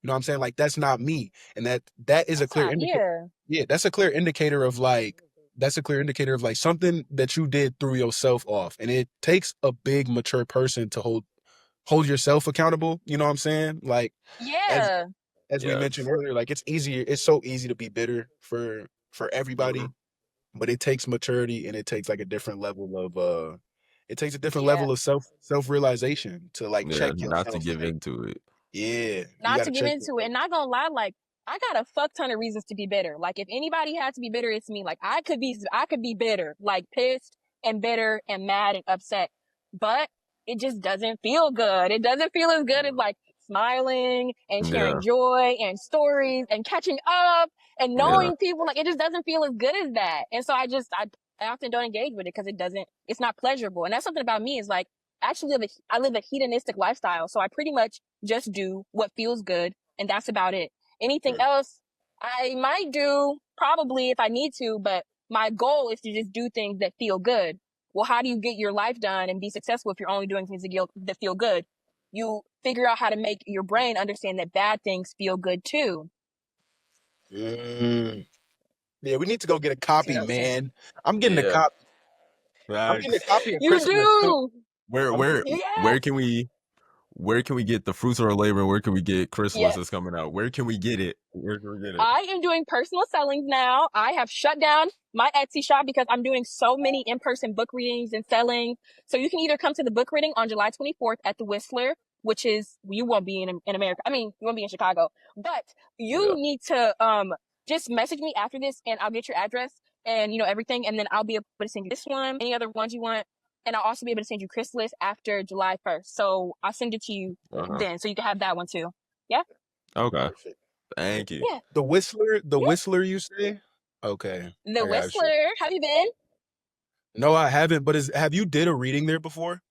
you know what I'm saying? Like, that's not me. And that is a That's clear not, indicator. yeah. Yeah, that's a clear indicator of like, something that you did threw yourself off. And it takes a big mature person to hold yourself accountable. You know what I'm saying? Like, as Yeah. we mentioned yes, earlier, like, it's so easy to be bitter for hmm, everybody, but it takes maturity and it takes like a different level of Yeah. self-realization to like yeah. check Not to yourself. give Like, into it. Yeah, you Not got to to get check into it. yourself. And not gonna lie, like I got a fuck ton of reasons to be bitter. Like if anybody had to be bitter, it's me. Like I could be bitter, like pissed and bitter and mad and upset. But it just doesn't feel good. It doesn't feel as good as like smiling and sharing Yeah. joy and stories and catching up and Yeah. knowing people. Like it just doesn't feel as good as that. And so I often don't engage with it because it's not pleasurable. And that's something about me is like, I live a hedonistic lifestyle. So I pretty much just do what feels good, and that's about it. Anything else, I might do probably if I need to, but my goal is to just do things that feel good. Well, how do you get your life done and be successful if you're only doing things that feel good? You figure out how to make your brain understand that bad things feel good too. Mm. Yeah, we need to go get a copy, man. I'm getting a Yeah. cop. I'm getting a Facts. copy of You Christmas too. do. Where I'm where getting. Yes. where can we get the fruits of our labor? Where can we get Chrysalis Yes. that's coming out? Where can we get it? Where can we get it? I am doing personal sellings now. I have shut down my Etsy shop because I'm doing so many in-person book readings and selling. So you can either come to the book reading on July 24th at the Whistler, which is, you won't be in America. I mean, you won't be in Chicago, but you Yeah. need to, just message me after this and I'll get your address and, everything. And then I'll be able to send you this one, any other ones you want. And I'll also be able to send you Chrysalis after July 1st. So I'll send it to you Uh-huh. then. So you can have that one too. Yeah. Okay. Perfect. Thank you. Yeah. The Yeah. Whistler, you say? Okay, The I got you. Whistler. Have you been? No, I haven't. But have you did a reading there before?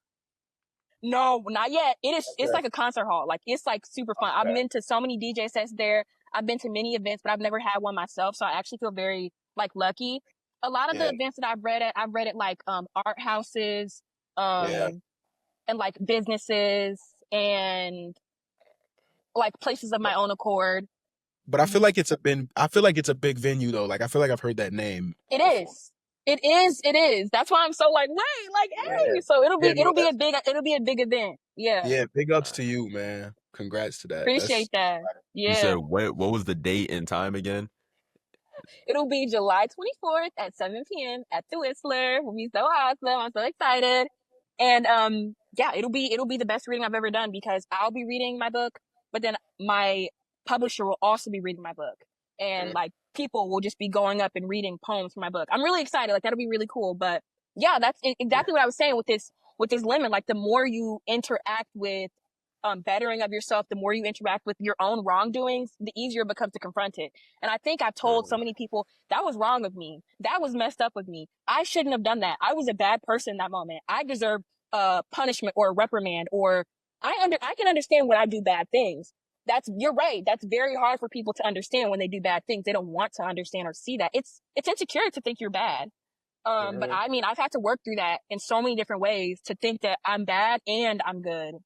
No, not yet. It's Okay. like a concert hall. Like it's like super fun. I've Okay. been to so many DJ sets there. I've been to many events, but I've never had one myself. So I actually feel very like lucky. A lot of the Yeah. events that I've read at like art houses, Yeah. um and like businesses and like places of my But own accord. but I feel like I feel like it's a big venue though. Like I feel like I've heard that name It before. is. It is. It is. That's why I'm so like, wait, like, Yeah. hey. So Yeah. No, that's it'll be a big event. Yeah. yeah. Big ups Uh, to you, man. Congrats to that. Appreciate That's that. You said Yeah. what was the date and time again? It'll be July 24th at 7 p.m. at the Whistler. Will be so awesome. I'm so excited. And yeah, it'll be the best reading I've ever done because I'll be reading my book, but then my publisher will also be reading my book. And like people will just be going up and reading poems from my book. I'm really excited. Like that'll be really cool. But yeah, that's exactly what I was saying with this lemon. Like the more you interact with bettering of yourself, the more you interact with your own wrongdoings, the easier it becomes to confront it. And I think I've told so Mhm. many people that was wrong of me. That was messed up with me. I shouldn't have done that. I was a bad person in that moment. I deserve punishment or a reprimand or I can understand when I do bad things. You're right. That's very hard for people to understand when they do bad things. They don't want to understand or see that. It's insecure to think you're bad. But Mhm. I mean, I've had to work through that in so many different ways to think that I'm bad and I'm good.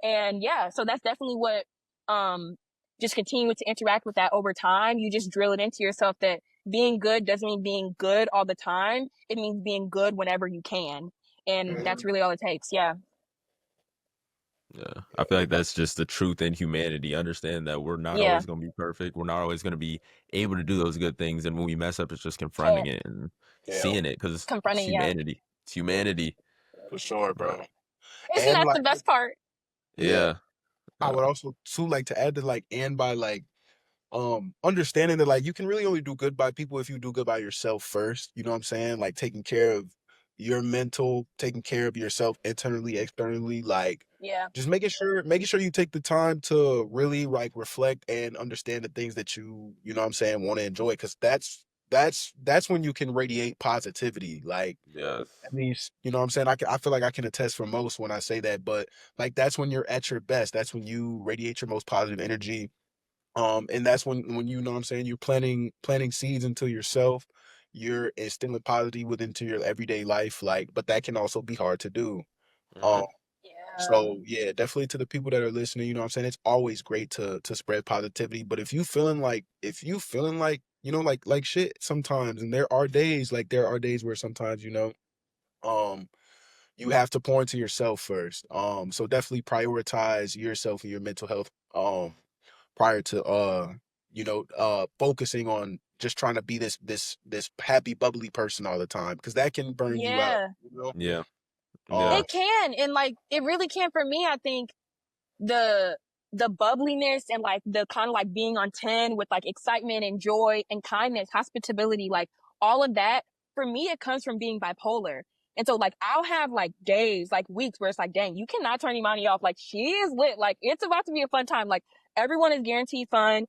And yeah, so that's definitely what, um, just continuing to interact with that over time. You just drill it into yourself that being good doesn't mean being good all the time. It means being good whenever you can. And that's Mhm. really all it takes. Yeah. Yeah. I feel like that's just the truth in humanity. Understand that we're not Yeah. always going to be perfect. We're not always going to be able to do those good things. And when we mess up, it's just confronting Can't it and Yeah. seeing it because it's confronting. Yeah. humanity. It's humanity. For sure, But bro. Isn't And that the like, best part? yeah, yeah. I Uh, would also too like to add to like and by like understanding that like you can really only do good by people if you do good by yourself first. You know what I'm saying? Like taking care of your mental, taking care of yourself internally, externally, like Yeah. just making sure you take the time to really like reflect and understand the things that you know what I'm saying, want to enjoy because that's when you can radiate positivity. Like yes. at least, you know what I'm saying? I feel like I can attest for most when I say that, but like that's when you're at your best. That's when you radiate your most positive energy. And that's when you know what I'm saying, you're planting seeds into yourself. You're instilling positive into your everyday life. Like, but that can also be hard to do. Um, Hmm. Yeah. so yeah, definitely to the people that are listening, you know what I'm saying? It's always great to spread positivity. But if you feeling like, you know, like shit sometimes, and there are days where sometimes, um you have to pour into yourself first. So definitely prioritize yourself and your mental health prior to focusing on just trying to be this happy bubbly person all the time because that can burn you out, Yeah. you know? Yeah. Um Yeah. It can. And like, it really can for me. I think the the bubbliness and like the kind of like being on 10 with like excitement and joy and kindness, hospitality, like all of that, for me, it comes from being bipolar. And so like I'll have like days, like weeks where it's like, dang, you cannot turn Imani off. Like she is lit. Like it's about to be a fun time. Like everyone is guaranteed fun.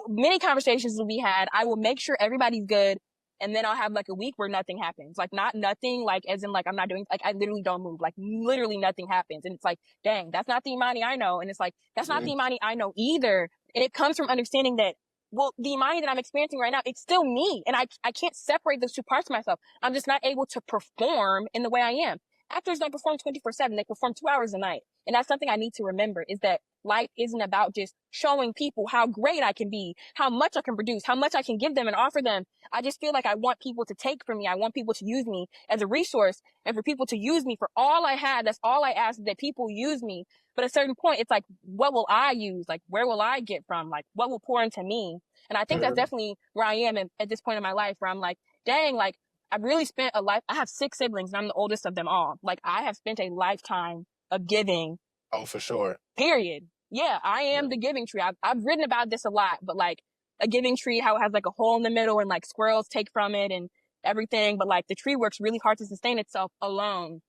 Many conversations will be had. I will make sure everybody's good. And then I'll have like a week where nothing happens. Like not nothing, like as in like I'm not doing, like I literally don't move. Like literally nothing happens. And it's like, dang, that's not the Imani I know. And it's like, that's not the Imani I know either. And it comes from understanding that, well, the Imani that I'm experiencing right now, it's still me. And I can't separate those two parts of myself. I'm just not able to perform in the way I am. Actors don't perform 24/7. They perform 2 hours a night. And that's something I need to remember, is that life isn't about just showing people how great I can be, how much I can produce, how much I can give them and offer them. I just feel like I want people to take from me. I want people to use me as a resource, and for people to use me for all I have. That's all I ask, that people use me. But at a certain point, it's like, what will I use? Like, where will I get from? Like, what will pour into me? And I think that's definitely where I am at this point in my life, where I'm like, dang, like I've really spent a life. I have 6 siblings and I'm the oldest of them all. Like I have spent a lifetime of giving. Oh, for sure. Period. Yeah, I am the giving tree. I've written about this a lot, but like a giving tree, how it has like a hole in the middle and like squirrels take from it and everything. But like the tree works really hard to sustain itself alone.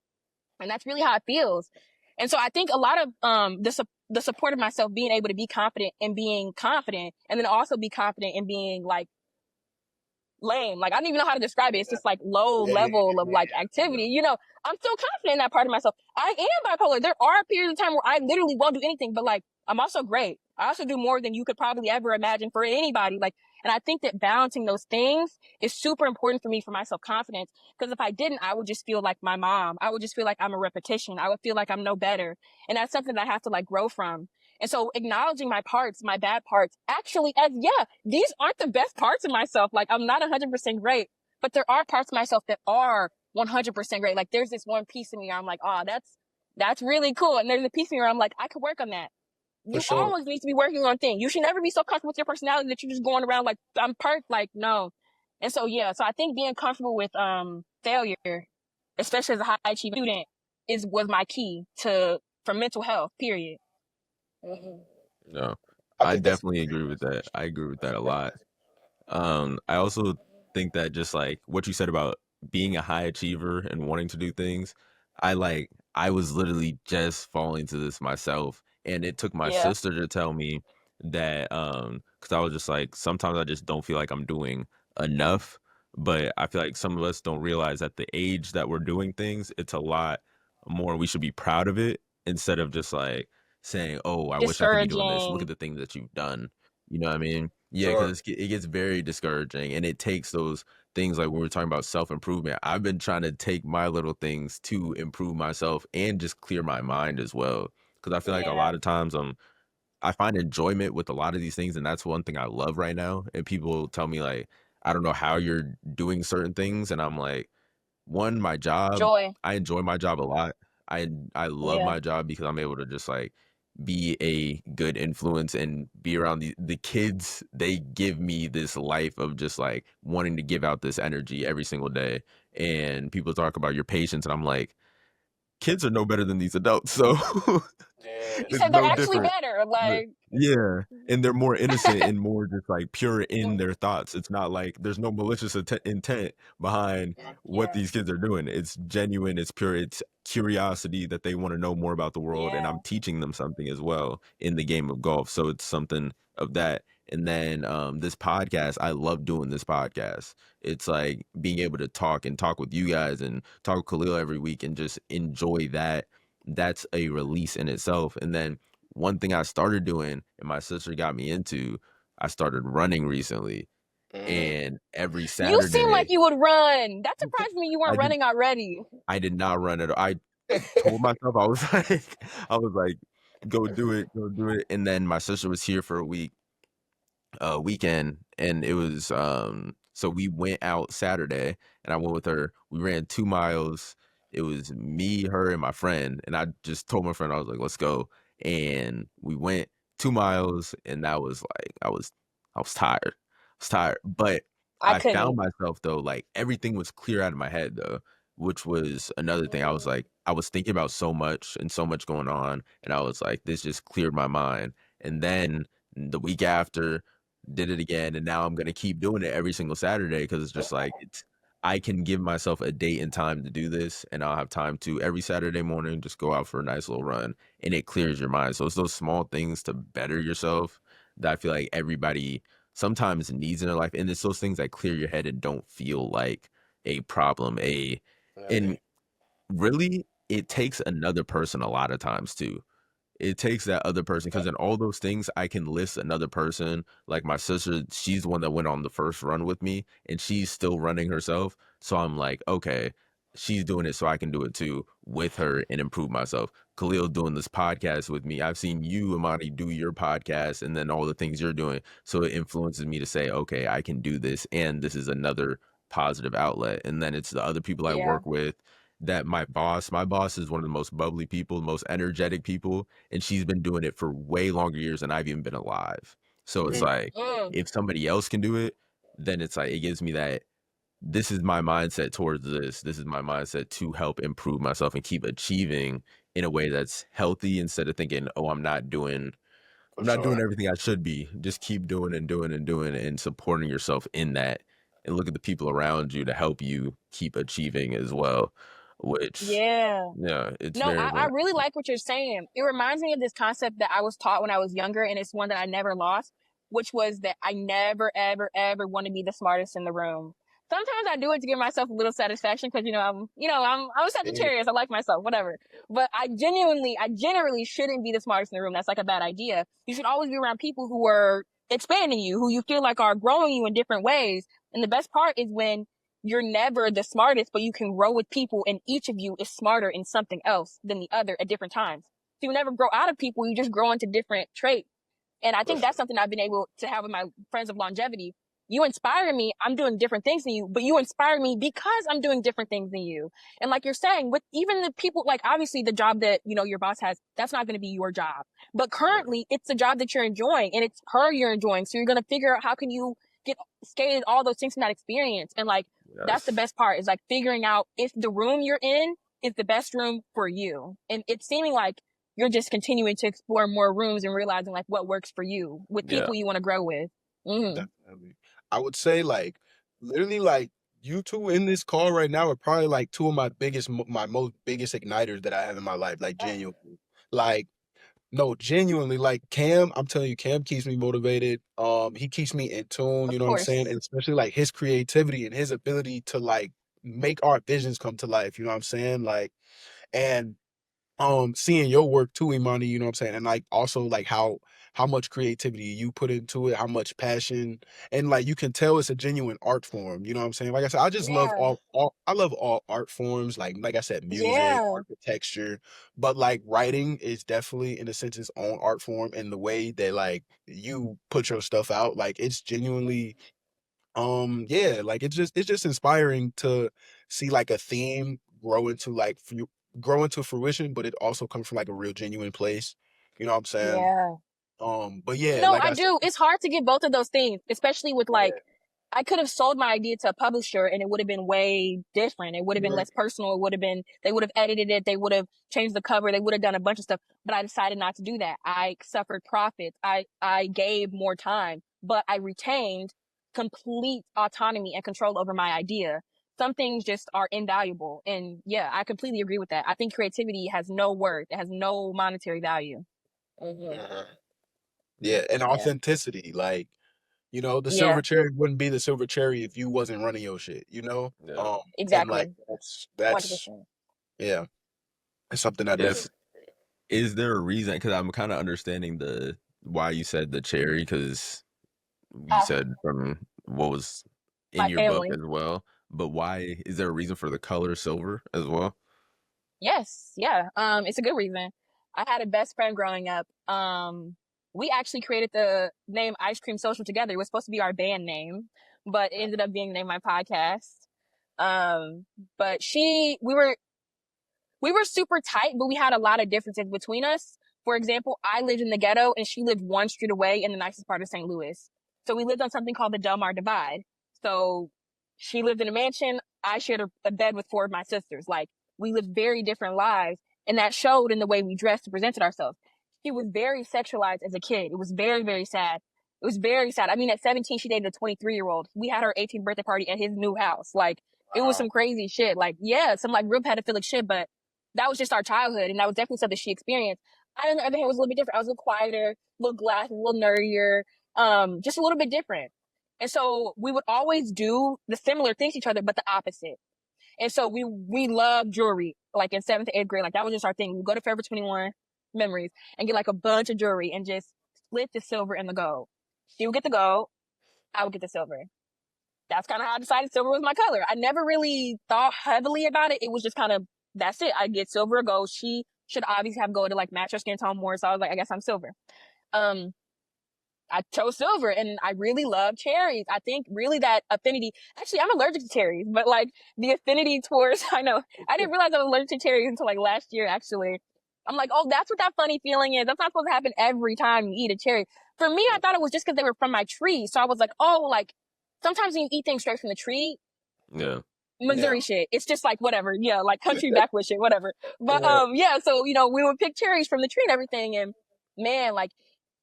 And that's really how it feels. And so I think a lot of the support of myself, being able to be confident in being confident, and then also be confident in being like lame. Like I don't even know how to describe it. It's just like low level of like activity. You know, I'm still confident in that part of myself. I am bipolar. There are periods of time where I literally won't do anything, but like I'm also great. I also do more than you could probably ever imagine for anybody. Like, and I think that balancing those things is super important for me, for my self-confidence. Because if I didn't, I would just feel like my mom. I would just feel like I'm a repetition. I would feel like I'm no better. And that's something that I have to like grow from. And so acknowledging my parts, my bad parts, actually as, yeah, these aren't the best parts of myself. Like I'm not 100% great, but there are parts of myself that are 100% great. Like there's this one piece of me where I'm like, oh, that's really cool. And there's a piece of me where I'm like, I could work on that. For You sure. always need to be working on things. You should never be so comfortable with your personality that you're just going around like, I'm perfect. Like, no. And so, yeah, so I think being comfortable with failure, especially as a high achieving student, was my key for mental health, period. No, I I think that's definitely agree with that. I agree with that a lot. I also think that just like what you said about being a high achiever and wanting to do things, I was literally just falling to this myself, and it took my Yeah. sister to tell me that because I was just like sometimes I just don't feel like I'm doing enough, but I feel like some of us don't realize at the age that we're doing things, it's a lot more. We should be proud of it instead of just like saying, "Oh, I wish I could be doing this. Look at Discouraging. the things that you've done." You know what I mean? Yeah, sure. because it gets very discouraging, and it takes those things like when we're talking about self improvement. I've been trying to take my little things to improve myself and just clear my mind as well. Because I feel like a Yeah. lot of times I find enjoyment with a lot of these things, and that's one thing I love right now. And people tell me like, I don't know how you're doing certain things, and I'm like, one, my job, Joy. I enjoy my job a lot. I love Yeah. my job because I'm able to just like be a good influence and be around the kids. They give me this life of just like wanting to give out this energy every single day. And people talk about your patience, and I'm like, kids are no better than these adults, so Yeah. You it's said they're no actually different. better. But Like, yeah, and they're more innocent and more just like pure in their thoughts. It's not like there's no malicious intent behind what these kids are doing. It's genuine, it's pure, it's curiosity that they want to know more about the world, and yeah. I'm teaching them something as well in the game of golf. So it's something of that. And then this podcast, I love doing this podcast. It's like being able to talk with you guys and talk with Khalil every week and just enjoy that. That's a release in itself. And then one thing I started doing and my sister got me into, I started running recently. Mm. And every You seem like Saturday, you would run. That surprised me you I weren't did running already. I did not run it. I told myself I was like, go do it. And then my sister was here for a weekend, and it was so we went out Saturday and I went with her. We ran 2 miles. It was me, her, and my friend, and I just told my friend, I was like, let's go. And we went 2 miles, and that was like I was tired. I was tired. But I I found couldn't. myself though, like everything was clear out of my head though, which was another thing. I was like, I was thinking about so much and so much going on, and I was like, this just cleared my mind. And then the week after, did it again, and now I'm gonna keep doing it every single Saturday because it's just like I can give myself a date and time to do this, and I'll have time to every Saturday morning just go out for a nice little run, and it clears your mind. So it's those small things to better yourself that I feel like everybody sometimes needs in their life, and it's those things that clear your head and don't feel like a problem. And really, it takes another person a lot of times too. It takes that other person because in all those things I can list another person. Like my sister, she's the one that went on the first run with me and she's still running herself. So I'm like, okay, she's doing it so I can do it too with her and improve myself. Khalil doing this podcast with me. I've seen you, Amani, do your podcast and then all the things you're doing. So it influences me to say, okay, I can do this and this is another positive outlet. And then it's the other people I Yeah. work with that my boss is one of the most bubbly people, the most energetic people, and she's been doing it for way longer years than I've even been alive. So it's like Mm-mm. if somebody else can do it, then it's like it gives me that this is my mindset towards this. This is my mindset to help improve myself and keep achieving in a way that's healthy instead of thinking, oh, For I'm not doing sure. everything I should be. Just keep doing and doing and doing and supporting yourself in that and look at the people around you to help you keep achieving as well, which Yeah. yeah, it's No, very, I very really like what you're saying. It reminds me of this concept that I was taught when I was younger, and it's one that I never lost, which was that I never, ever, ever want to be the smartest in the room. Sometimes I do it to give myself a little satisfaction because I'm a Yeah, Sagittarius. I like myself, whatever. But I generally shouldn't be the smartest in the room. That's like a bad idea. You should always be around people who are expanding you, who you feel like are growing you in different ways. And the best part is when you're never the smartest, but you can grow with people and each of you is smarter in something else than the other at different times. So you never grow out of people, you just grow into different traits. And I for think sure. that's something I've been able to have with my friends of longevity. You inspire me. I'm doing different things than you, but you inspire me because I'm doing different things than you. And like you're saying, with even the people, like obviously the job that, your boss has, that's not going to be your job. But currently it's a job that you're enjoying and it's her you're enjoying. So you're going to figure out how can you get skated all those things from that experience. And like, that's the yes. best part is like figuring out if the room you're in is the best room for you. And it's seeming like you're just continuing to explore more rooms and realizing like what works for you with Yeah. people you want to grow with. Mm-hmm. Definitely. I would say like literally like you two in this call right now are probably like two of my most biggest igniters that I have in my life. Like genuinely. Like no, genuinely, like Cam, I'm telling you, Cam keeps me motivated. He keeps me in tune, you Of know what I'm saying? course. And especially like his creativity and his ability to like make our visions come to life, you know what I'm saying? Like, and seeing your work too, Imani, you know what I'm saying? And like also like how much creativity you put into it, how much passion, and like you can tell it's a genuine art form, you know what I'm saying? Like I said, I just love Yeah. all I love all art forms, like I said, music, Yeah. architecture, but like writing is definitely in a sense its own art form and the way that like you put your stuff out, like it's genuinely yeah, like it's just inspiring to see like a theme grow into fruition, but it also comes from like a real genuine place. You know what I'm saying? Yeah. But yeah, No, like I I said, do. It's hard to get both of those things, especially with yeah, like I could have sold my idea to a publisher and it would have been way different. It would have been right. less personal. It would have been, they would have edited it. They would have changed the cover. They would have done a bunch of stuff, but I decided not to do that. I suffered profits. I gave more time, but I retained complete autonomy and control over my idea. Some things just are invaluable. And yeah, I completely agree with that. I think creativity has no worth. It has no monetary value. Mm-hmm. Uh-huh. Yeah, and Yeah. authenticity, like the silver Yeah. cherry wouldn't be the silver cherry if you wasn't running your shit, you know? Yeah. And like Exactly. that's 100%. yeah, it's something I Yes. definitely Is there a reason? Because I'm kind of understanding the why you said the cherry, because you Uh, said from what was in my your book family. as well. But why is there a reason for the color silver as well? Yes, yeah. It's a good reason. I had a best friend growing up. We actually created the name Ice Cream Social together. It was supposed to be our band name, but it ended up being the name of my podcast. Um, but we were super tight, but we had a lot of differences between us. For example, I lived in the ghetto and she lived one street away in the nicest part of St. Louis. So we lived on something called the Del Mar Divide. So she lived in a mansion. I shared a bed with four of my sisters. Like we lived very different lives and that showed in the way we dressed and presented ourselves. She was very sexualized as a kid. It was very, very sad. It was very sad. I mean, at 17, she dated a 23-year-old. We had her 18th birthday party at his new house. Like, it was Wow. some crazy shit. Like, yeah, some like real pedophilic shit, but that was just our childhood, and that was definitely something she experienced. I, on the other hand, was a little bit different. I was a little quieter, a little glasses, a little nerdier, just a little bit different. And so we would always do the similar things to each other, but the opposite. And so we loved jewelry, like in 7th to 8th grade. Like that was just our thing. We'd go to Forever 21 Memories and get like a bunch of jewelry and just split the silver and the gold. She would get the gold, I would get the silver. That's kind of how I decided silver was my color. I never really thought heavily about it. It was just kind of, that's it. I get silver or gold. She should obviously have gold to like match her skin tone more. So I was like, I guess I'm silver. Um, I chose silver and I really love cherries. I think really that affinity, actually I'm allergic to cherries, but like the affinity towards, I know, I didn't realize I was allergic to cherries until like last year actually. I'm like, oh, that's what that funny feeling is. That's not supposed to happen every time you eat a cherry. For me, I thought it was just because they were from my tree. So I was like, oh, like sometimes when you eat things straight from the tree, Yeah. Missouri Yeah. shit, it's just like whatever. Yeah, like country backwoods shit, whatever. But Yeah. yeah, so we would pick cherries from the tree and everything. And man, like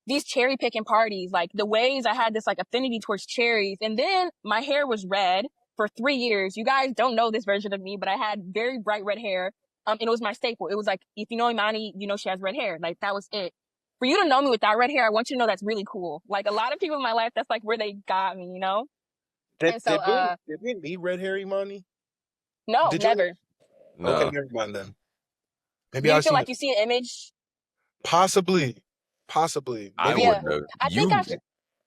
these cherry picking parties, like the ways I had this like affinity towards cherries. And then my hair was red for 3 years. You guys don't know this version of me, but I had very bright red hair. And it was my staple. It was like, if you know Imani, you know she has red hair. Like that was it. For you to know me without red hair, I want you to know that's really cool. Like a lot of people in my life, that's like where they got me, you know? Did, And so, did we did we meet Red Hair Imani? no, Did you? never. Okay, No. never mind then. Do Maybe you I've feel seen like it. you see an image? Possibly. Possibly. I Maybe Yeah. wouldn't have. I think I should.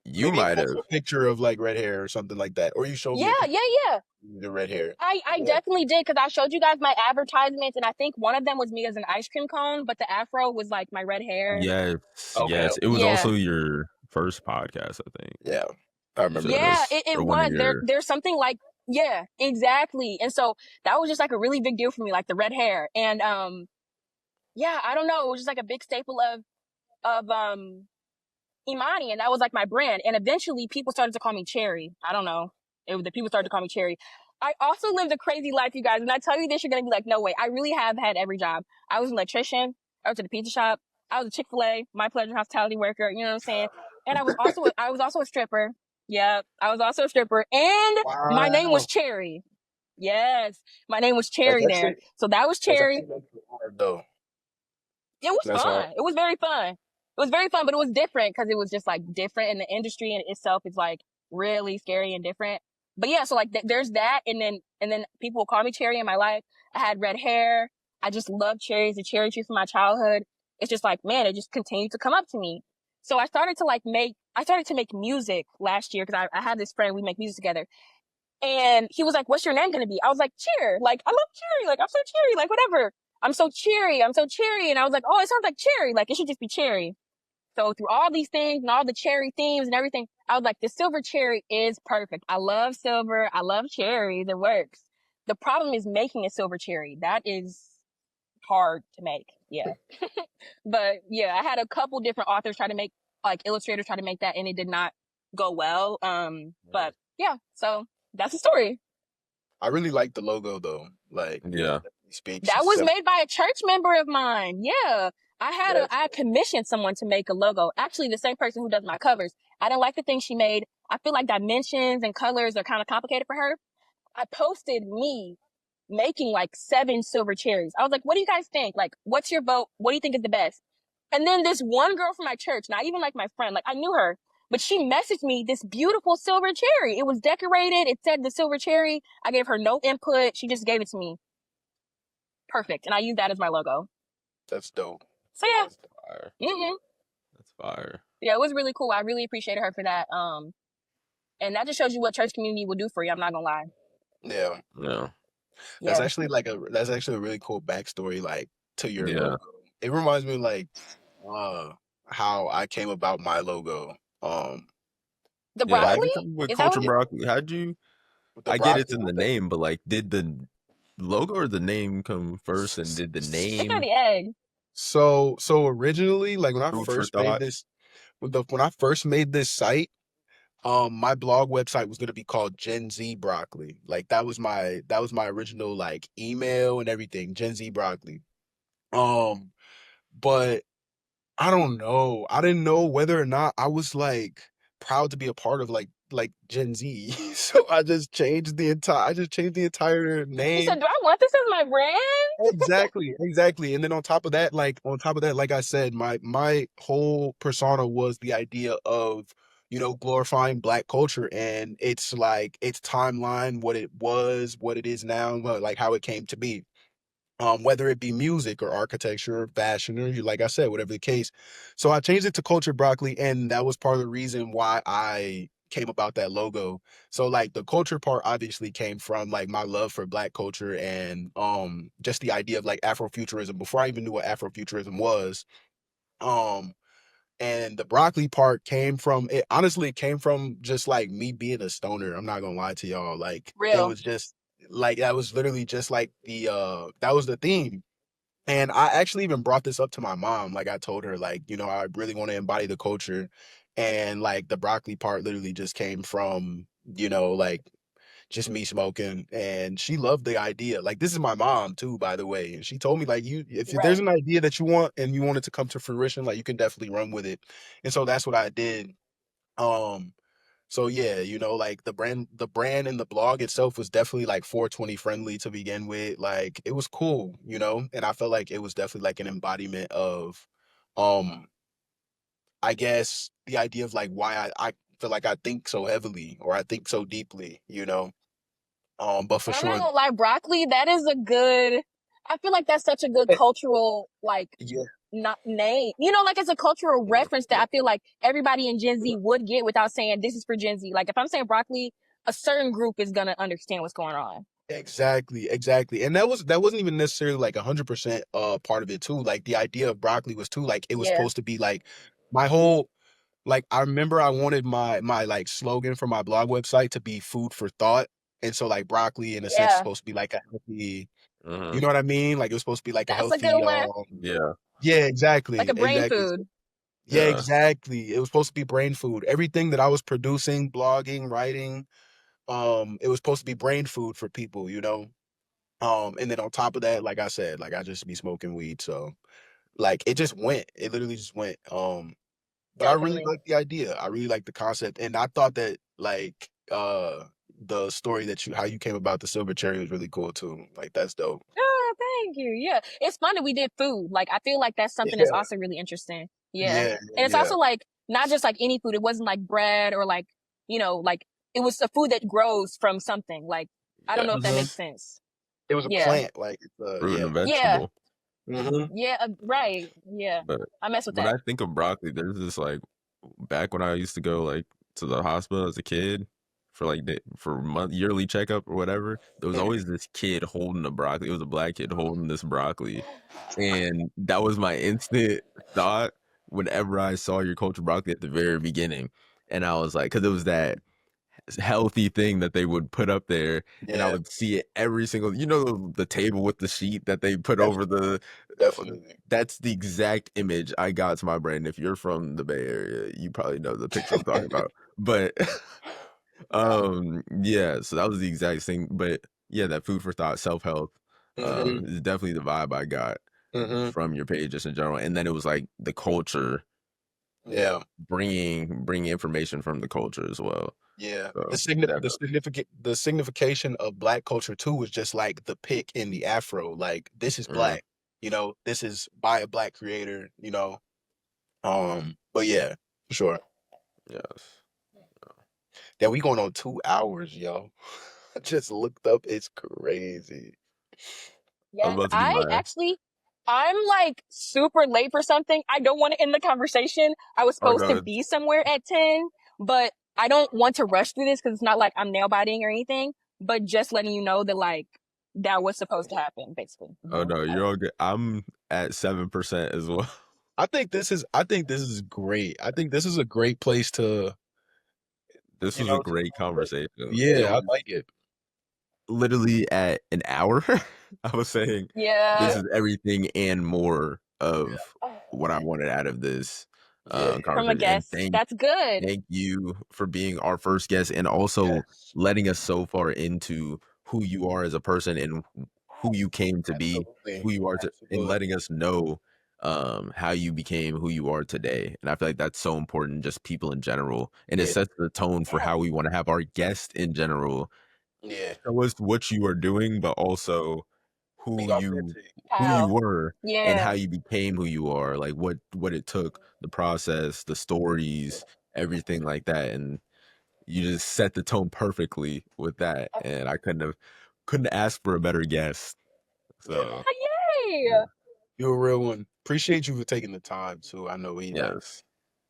You maybe it might was have. a picture of like red hair or something like that. Or you showed Yeah, me a picture yeah, yeah. of the red hair. I Yeah. definitely did because I showed you guys my advertisements, and I think one of them was me as an ice cream cone, but the afro was like my red hair. Yes. Okay. Yes. It was Yeah, also your first podcast, I think. Yeah. I You remember showed that. yeah, us, it or one of was. your. There's something like, yeah, exactly. And so that was just like a really big deal for me, like the red hair. And yeah, I don't know, it was just like a big staple of Imani, and that was like my brand. And eventually people started to call me Cherry. I don't know. The people started to call me Cherry. I also lived a crazy life, you guys. And I tell you this, you're going to be like, no way. I really have had every job. I was an electrician. I was at a pizza shop. I was a Chick-fil-A, My Pleasure hospitality worker. You know what I'm saying? And I was also a stripper. Yeah, I was also a stripper. And my name was Wow. Cherry. Yes, my name was That's Cherry there. actually So that was that's Cherry. actually hard though. It was That's hard. fun. It was very fun. It was very fun, but it was different because it was just like different, and the industry in itself is like really scary and different. But yeah, so like there's that, and then people will call me Cherry in my life. I had red hair. I just love cherries, the cherry tree from my childhood. It's just like, man, it just continued to come up to me. So I started to make music last year because I had this friend, we make music together. And he was like, what's your name going to be? I was like, Cheer. Like, I love Cherry. Like, I'm so cheery. Like, whatever. I'm so cheery. I'm so cheery. And I was like, oh, it sounds like Cherry. Like, it should just be Cherry. So through all these things and all the cherry themes and everything, I was like, the silver cherry is perfect. I love silver. I love cherries. It works. The problem is making a silver cherry. That is hard to make. Yeah. But yeah, I had a couple different authors try to make, like illustrators try to make that, and it did not go well. But yeah, so that's the story. I really like the logo though. Like Yeah. it speaks. That It's was simple. made by a church member of mine. Yeah. Yeah. I commissioned someone to make a logo. Actually, the same person who does my covers. I didn't like the thing she made. I feel like dimensions and colors are kind of complicated for her. I posted me making like 7 silver cherries. I was like, what do you guys think? Like, what's your vote? What do you think is the best? And then this one girl from my church, not even like my friend, like I knew her, but she messaged me this beautiful silver cherry. It was decorated. It said the silver cherry. I gave her no input. She just gave it to me. Perfect. And I use that as my logo. That's dope. So yeah. That's dope. Fire. Mm-hmm. That's fire. Yeah, it was really cool. I really appreciated her for that. And that just shows you what church community will do for you. I'm not gonna lie. Yeah. Yeah. That's Yeah. actually a really cool backstory like to your Yeah. logo. It reminds me like how I came about my logo. The Yeah. How'd broccoli? you come up with Is that culture what broccoli? How'd you? with the I get broccoli. it's in the name, but like, did the logo or the name come first, and did the it's name not the egg. So originally, like when I food for first made thought? this, when I first made this site, my blog website was gonna be called Gen Z Broccoli. Like that was my original like email and everything, Gen Z Broccoli. Um, but I don't know. I didn't know whether or not I was like proud to be a part of like Gen Z. So I just changed the entire You said, name. do I want this as my brand? Exactly, exactly. And then on top of that, like I said, my whole persona was the idea of, glorifying Black culture and it's like its timeline, what it was, what it is now, like how it came to be. Whether it be music or architecture or fashion or like I said, whatever the case. So I changed it to Culture Broccoli, and that was part of the reason why I came about that logo. So like the culture part obviously came from like my love for Black culture and just the idea of like Afrofuturism before I even knew what Afrofuturism was. Um and the broccoli part came from it honestly it came from just like me being a stoner. I'm not gonna lie to y'all. Like it Real. was just like that was literally just like that was the theme. And I actually even brought this up to my mom. Like I told her, like, I really want to embody the culture. And like the broccoli part literally just came from, like just me smoking. And she loved the idea. Like this is my mom too, by the way. And she told me, like, if there's Right. an idea that you want and you want it to come to fruition, like you can definitely run with it. And so that's what I did. Um, so yeah, like the brand and the blog itself was definitely like 420 friendly to begin with. Like it was cool, and I felt like it was definitely like an embodiment of um I guess the idea of like why I feel like I think so heavily or I think so deeply. But for And I'm not sure, gonna lie, broccoli, that is a good, I feel like that's such a good cultural, like, yeah, not name. Like it's a cultural reference that I feel like everybody in Gen Z would get without saying this is for Gen Z. Like if I'm saying broccoli, a certain group is gonna understand what's going on. exactly, exactly. And that wasn't even necessarily like 100% part of it too. Like the idea of broccoli was too like it was Yeah. supposed to be like my whole like I remember I wanted my like slogan for my blog website to be food for thought. And so like broccoli in a sense is Yeah. supposed to be like a healthy, you Uh-huh. know what I mean? Like it was supposed to be like a That's a good healthy one. Yeah. yeah, Like exactly. a brain Exactly. food. Yeah, Yeah. exactly. It was supposed to be brain food. Everything that I was producing, blogging, writing, it was supposed to be brain food for people. And then on top of that, like I said, like I just be smoking weed. So like it just went. It literally just went. But I really Definitely. like the idea. I really like the concept. And I thought that like the story that how you came about the silver cherry was really cool too. Like that's dope. Oh, thank you. Yeah. It's fun that we did food. Like I feel like that's something that's Yeah. also really interesting. Yeah. Yeah. And it's Yeah. also like not just like any food. It wasn't like bread or like, like it was a food that grows from something. Like I don't know if that Hmm. makes sense. It was a Yeah. plant. Like it's Fruit and yeah. a Yeah. vegetable. Hmm. Yeah. Right. Yeah. But I mess with when that. I think of broccoli, there's this like back when I used to go like to the hospital as a kid for like for yearly checkup or whatever, there was always this kid holding a broccoli. It was a black kid holding this broccoli, and that was my instant thought whenever I saw your culture broccoli at the very beginning, and I was like, because it was that healthy thing that they would put up there, and I Yeah. would see it every single, the table with the sheet that they put over Definitely. the Definitely. that's the exact image I got to my brain. If you're from the Bay Area, you probably know the picture I'm talking about. But yeah, so that was the exact thing. But yeah, that food for thought, self-help, Hmm. is definitely the vibe I got Hmm. from your page just in general. And then it was like the culture, Yeah. bringing information from the culture as well. Yeah. So definitely. The signification of Black culture too was just like the pick in the afro. Like this is Mhm. Black. This is by a Black creator. But yeah, for sure. Yes. Yeah, we going on 2 hours, yo. I just looked up. It's crazy. I was Yes, about to do my I'm like super late for something. I don't want to end the conversation. I was oh supposed to no, be somewhere at 10, but I don't want to rush through this because it's not like I'm nail biting or anything, but just letting you know that like that was supposed to happen, basically. oh no, you're all good. I'm at 7% as well. I think this is great. I think this is a great place to, This was a to great call it. conversation. It Yeah, I was like it. literally at an hour. I was saying this Yeah. Yeah. is everything and more of what I wanted out of this Yeah. Yeah. From a conversation. And guest. That's good. thank you for being our first guest and also Yes. letting us so far into who you are as a person and who you came to be, Absolutely. who you are to, and Absolutely. letting us know how you became who you are today. And I feel like that's so important, just people in general. And it Yeah. sets the tone for how we want to have our guests in general Yeah. show us what you are doing, but also Be who you authentic. who you How? were and how Yeah. you became who you are, like what it took, the process, the stories, everything like that. And you just set the tone perfectly with that. And I couldn't ask for a better guest. Yeah. So Yay! yeah. You're a real one. Appreciate you for taking the time too. I know Yes.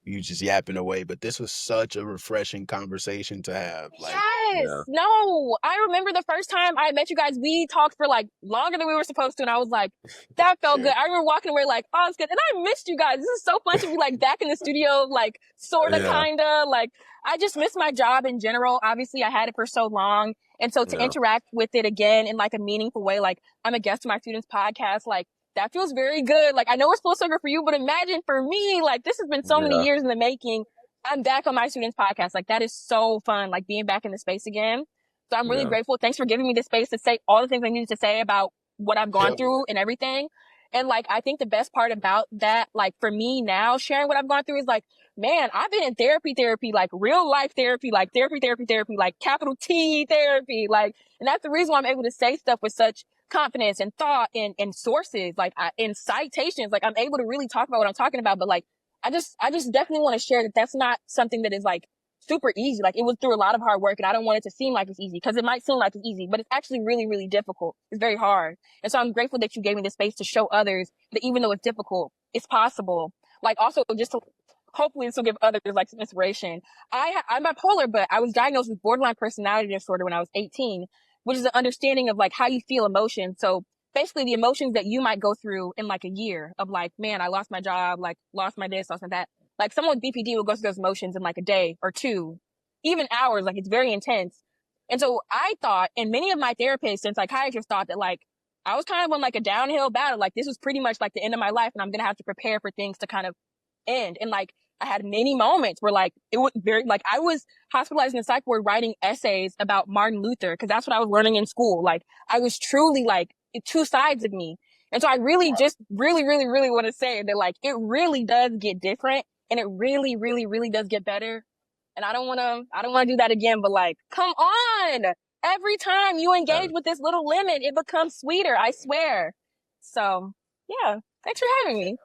you just yapping away, but this was such a refreshing conversation to have. Like, Yes. Yeah. No. I remember the first time I met you guys, we talked for like longer than we were supposed to, and I was like, that felt good. sure. I remember walking away like, oh, it's good. And I missed you guys. This is so fun to be like back in the studio, like sorta, Yeah. kinda. Like, I just miss my job in general. Obviously, I had it for so long. And so to Yeah. interact with it again in like a meaningful way, like I'm a guest on my students' podcast, like that feels very good. Like I know it's full circle for you, but imagine for me, like this has been so many Yeah. years in the making. I'm back on my students' podcast. Like that is so fun, like being back in the space again. So I'm really Yeah. grateful. Thanks for giving me the space to say all the things I needed to say about what I've gone Hell through and everything. And like, I think the best part about that, like for me now, sharing what I've gone through is like, man, I've been in therapy, like real life therapy, like therapy, like capital T therapy. Like, and that's the reason why I'm able to say stuff with such confidence and thought and sources, like in citations. Like I'm able to really talk about what I'm talking about, but like, I just definitely want to share that that's not something that is like super easy. Like it was through a lot of hard work and I don't want it to seem like it's easy because it might seem like it's easy, but it's actually really, really difficult. It's very hard. And so I'm grateful that you gave me the space to show others that even though it's difficult, it's possible. Like also just to hopefully this will give others like some inspiration. I'm bipolar, but I was diagnosed with borderline personality disorder when I was 18, which is an understanding of like how you feel emotion. So basically the emotions that you might go through in like a year of like, man, I lost my job, like lost my this, lost my that. Like someone with BPD will go through those emotions in like a day or two, even hours. Like it's very intense. And so I thought, and many of my therapists and psychiatrists thought that like I was kind of on like a downhill battle. Like this was pretty much like the end of my life and I'm going to have to prepare for things to kind of end. And like I had many moments where like it was very like I was hospitalized in the psych ward writing essays about Martin Luther because that's what I was learning in school. Like I was truly like two sides of me. And so I really just really, really, really want to say that like it really does get different and it really, really, really does get better. And I don't want to do that again, but like, come on. Every time you engage with this little lemon, it becomes sweeter. I swear. So yeah, thanks for having me.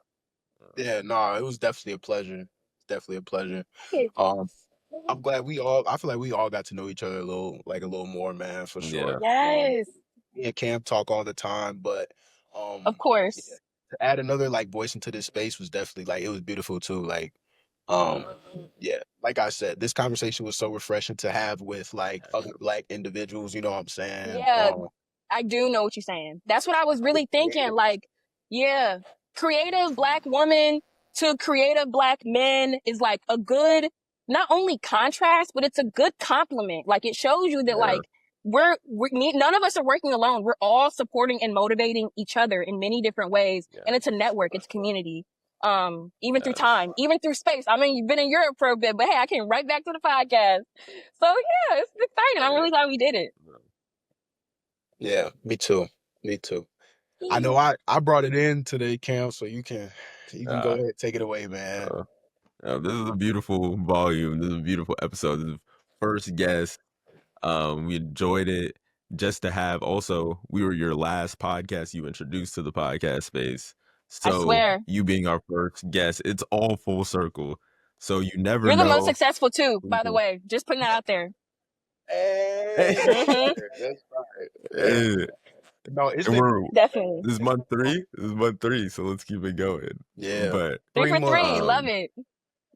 yeah, no, it was definitely a pleasure. Definitely a pleasure. Hey. Um, I'm glad I feel like we all got to know each other a little more, man, for Yeah. sure. Yes, Me and Cam talk all the time, but of yeah, course. to add another like voice into this space was definitely like it was beautiful too. Like, um, yeah, like I said, this conversation was so refreshing to have with like other black individuals. You know what I'm saying? Yeah, I do know what you're saying. That's what I was Other really thinking. creatives. Like, yeah, creative black woman to creative black men is like a good, not only contrast, but it's a good compliment. Like it shows you that Yeah. like none of us are working alone. We're all supporting and motivating each other in many different ways. Yeah. And it's a network. It's community. Even through Yes. time, even through space. I mean, you've been in Europe for a bit, but hey, I came right back to the podcast. So yeah, it's exciting. I'm really glad we did it. Yeah, me too. Me too. I know I brought it in today, Cam, so you can go Uh, ahead and take it away, man. uh, this is a beautiful volume. This is a beautiful episode. This is first guest. We enjoyed it. Just to have also, we were your last podcast you introduced to the podcast space. I So swear. you being our first guest, it's all full circle. So you never You're the most know. successful too, by the way. Just putting that out there. Hey, that's Mm-hmm. fire. That's fire. Yeah. and No, it's been Definitely. this is month 3. This is month 3, so let's keep it going. yeah, But Three three for months. three. Love it.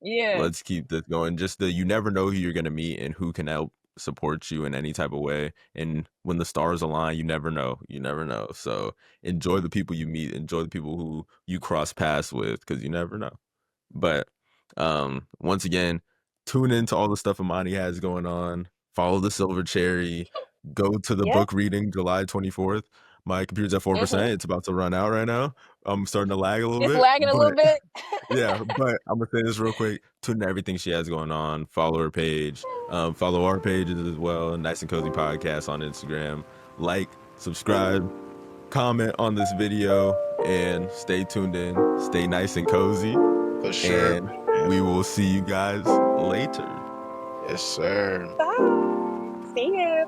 Yeah. let's keep this going. Just that you never know who you're gonna meet and who can help support you in any type of way. And when the stars align, you never know. You never know. So enjoy the people you meet. Enjoy the people who you cross paths with, because you never know. But once again, tune into all the stuff Amani has going on. Follow the Silver Cherry. Go to the Yep. book reading July 24th. My computer's at 4%. Mm-hmm. It's about to run out right now. I'm starting to lag a little It's bit, lagging a little but bit. yeah, but I'm gonna say this real quick. Tune in everything she has going on. Follow her page. Follow our pages as well. Nice and Cozy Podcast on Instagram. Like, subscribe, comment on this video, and stay tuned in. Stay nice and cozy. For sure. And we will see you guys later. Yes, sir. Bye. See ya.